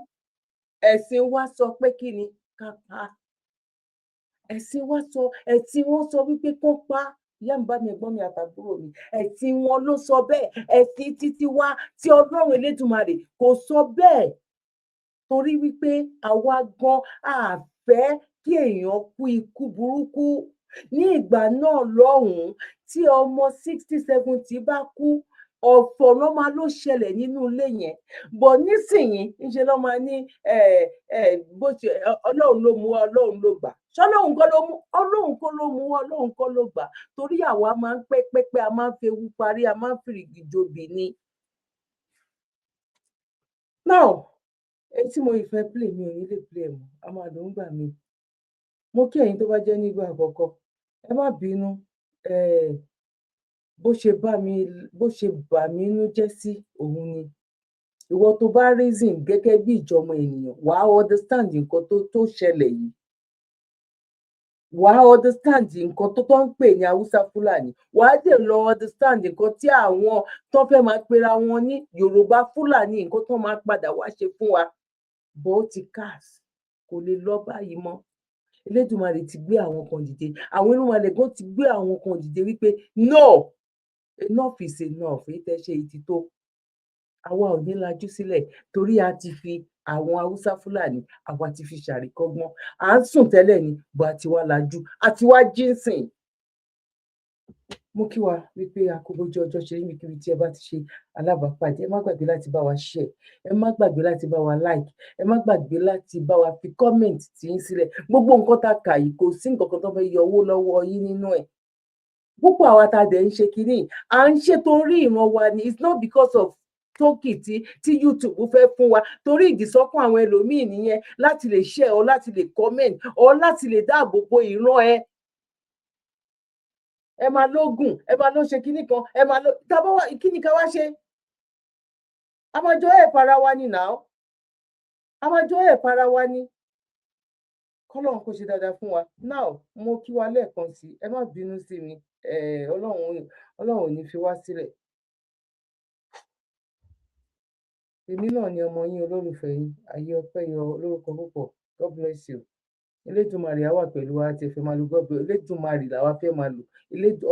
Ẹ̀sìn wa sọ pé kí ni ká pa á. Ẹ̀sìn wọn sọ wípé kó pa á. Ìyá mi bá mi, ẹ̀gbọ́n mi àtàbúrò mi, ẹ̀sìn wọn ló sọ bẹ́ẹ̀. Ẹ̀sìn títí wá tí Ọlọ́run Elédùmarè kò sọ bẹ́ẹ̀, torí wípé àwa gan àfẹ́ kí èèyàn kú ikú burúkú. Ní ìgbà náà lọ́hùn-ún tí ọmọ 60-70 bá kú, ọ̀fọ̀ ló máa ló ṣẹlẹ̀ nínú ilé yẹn. Bọ̀ nísìnyí ńṣe ló máa ní bó ṣe Ọlọ́run ló mú wá, Ọlọ́run ló gbà. Ṣọlọ́run kọ́ ló mú, Ọlọ́run kọ́ ló mú wá, Ọlọ́run kọ́ ló gbà. Torí àwa máa ń pẹ́pẹ́pẹ́, a máa ń fewu parí, a máa ń fìrìgì jobi ni. Now èyí tí mo ìfẹ́ play mi ò ní lè play ẹ̀ mọ́, a máa lò ń gbà mí. Mo kí ẹ̀yin tó bá jẹ́ nígbà àkọ́kọ́, ẹ má bínú bó ṣe bà mí inú jẹ́ sí òun ni. Ìwọ tó bá reason gẹ́gẹ́ bí ìjọmọ ènìyàn, wàá understand nǹkan tó ṣẹlẹ̀ yìí. Wàá understand nǹkan tó ń pè ní Haúsá Fúlàní. Wàá dẹ̀ lọ understand nǹkan tí àwọn tó fẹ́ máa pera wọn ní Yorùbá Fúlàní, nǹkan tó máa padà wá ṣe fún wa. Bó ti cast kò lè lọ báyìí mọ́. Elédùmarè ti gbé àwọn kan dìde. Àwọn Olúmọlẹ̀ gan ti gbé àwọn kan dìde wípé no, enough is enough. Èyí tẹ́ ṣe èyí ti tó. Àwa ò ní lajú sílẹ̀ torí a ti fi àwọn Haúsá Fúlàní àwa ti fi ṣàríkọ́gbọ́n. À ń sùn tẹ́lẹ̀ ni bó a ti wá lajú, a ti wá jínsìn. Mo kí wa wípé akóbójú ọjọ́ ṣe níbikíbi tí ẹ bá ti ṣe alábàápàdé. Ẹ má gbàgbé láti bá wa share, ẹ má gbàgbé láti bá wa like, ẹ má gbàgbé láti bá wa fi comment tí yín sílẹ̀. Gbogbo nǹkan tá a kà yìí kò sí nǹkan kan tó fẹ́ yọ owó lọ́wọ́ yín nínú ẹ̀. Púpọ̀ àwa tá a dẹ̀ ń ṣe kínní, à ń ṣe torí ìran wa ni. It's not because of tókì tí YouTube fẹ́ fún wa, torí ìdìsọ́kàn àwọn ẹlòmíì nìyẹn, láti lè share ọ, láti lè comment ọ, láti lè dáàbò bo ìran ẹ. Ẹ máa lógùn, ẹ máa ló ṣe kinní kan, ẹ máa ló tábọ́ wá kíní ká wá ṣe. A máa jọ ẹ̀ para wa ni now. A máa jọ ẹ̀ para wa ni. Kọ́lọ́run kó ṣe dáadáa fún wa. Now mo kí wa lẹ́ẹ̀kan sí, ẹ má bínú sí mi. Ọlọ́run ò ní fi wá sílẹ̀. Èmi náà ni ọmọ yín, olólùfẹ́ yín, Ayé Ọpẹ́ Yọ lórúkọ púpọ̀. God bless you. Elédùmarè á wà pẹ̀lú wa, tí ẹ fẹ́ máa lo God bless. Elédùmarè làwa fẹ́ máa lò.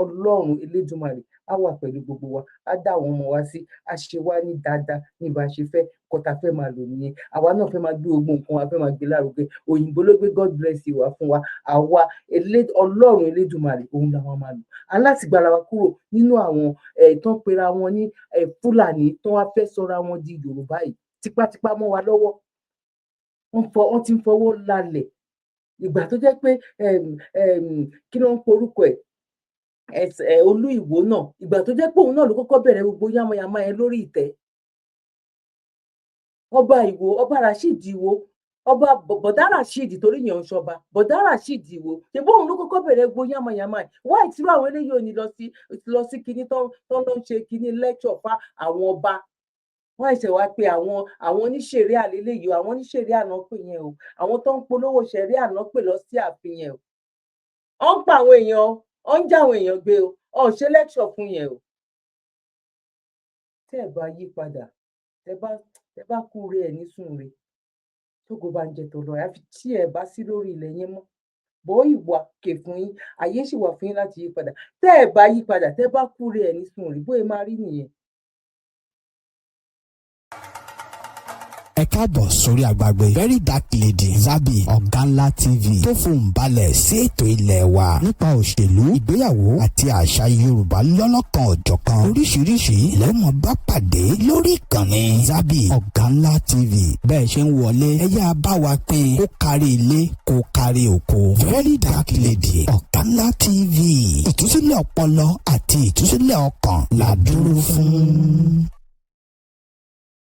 Ọlọ́run Elédùmarè á wà pẹ̀lú gbogbo wa, á dá àwọn ọmọ wa sí, á ṣe wá ní dáadáa ní bá a ṣe fẹ́, nǹkan tá a fẹ́ máa lò nìyẹn. Àwa náà fẹ́ máa gbé gbogbo nǹkan wa, fẹ́ máa gbé lárugẹ. Òyìnbó ló gbé God bless you wá fún wa. Àwa Ọlọ́run Elédùmarè òun làwọn máa lò. A láti gbára wa kúrò nínú àwọn tán pera wọn ní Fúlàní tán wá fẹ́ sọra wọn di Yorùbá yìí tipátipá mọ́ wa lọ́wọ́. Wọ́n ti ń fọwọ́ lálẹ̀. Ìgbà tó jẹ́ pé kí ló ń porúkọ ẹ̀, Olú Ìwó náà, ìgbà tó jẹ́ pé òun náà ló kọ́kọ́ bẹ̀rẹ̀ gbogbo yánmayànmá yẹn lórí ìtẹ́. Ọba Ìwó, Ọba Rasheed Ìwó, Ọba Bọ̀dá Rasheed, torí yẹn ń ṣọba, Bọ̀dá Rasheed Ìwó, ṣebí òun ló kọ́kọ́ bẹ̀rẹ̀ gbogbo yánmayànmá yẹn. Wáì tí àwọn eléyìí ò ní lọ sí kinní tó ń lọ ṣe kinní lecture fa àwọn ọba. Wọ́n ẹ̀ṣẹ̀ wá pé àwọn oníṣẹ̀rí àléléyìí, àwọn oníṣẹ̀rí àná pè yẹn o, àwọn tó ń polówó ṣẹ̀rí àná pè lọ sí ààfin yẹn o. Ó ń pa àwọn èèyàn, ó ń já àwọn èèyàn gbé o, ó ń ṣe lecture fún yẹn o. Tẹ́ ẹ bá yí padà, tẹ́ bá kú re ẹ̀ ní sùn re, tógo bá ń jẹ tó lọ, àfi tí ẹ bá sí lórí ilẹ̀ yẹn mọ́. Bó ìwà kè fún yín, àyè sì wà fún yín láti yí padà. Tẹ́ ẹ bá yí padà, tẹ́ bá kú re ẹ̀ ní sùn re, bóyá máa rí nìyẹn. ẹ káàbọ̀ sórí àgbàgbé Very Dark Lady Zabby Ọ̀gánlá TV tó fohùn balẹ̀ sí ètò ilé wa nípa òṣèlú, ìgbéyàwó àti àṣà Yorùbá lọ́lọ́kan ọ̀jọ̀kan oríṣiríṣi lẹ́mọ̀ bá pàdé lórí ìkànnì Zabby Ọ̀gánlá TV. Bẹ́ẹ̀ ṣe ń wọlé ẹ yá bá wa pín kó kárí ilé kó kárí oko. Very Dark Lady Ọ̀gánlá TV, ìtúsílẹ̀ ọpọlọ àti ìtúsílẹ̀ ọkàn la dúró fún.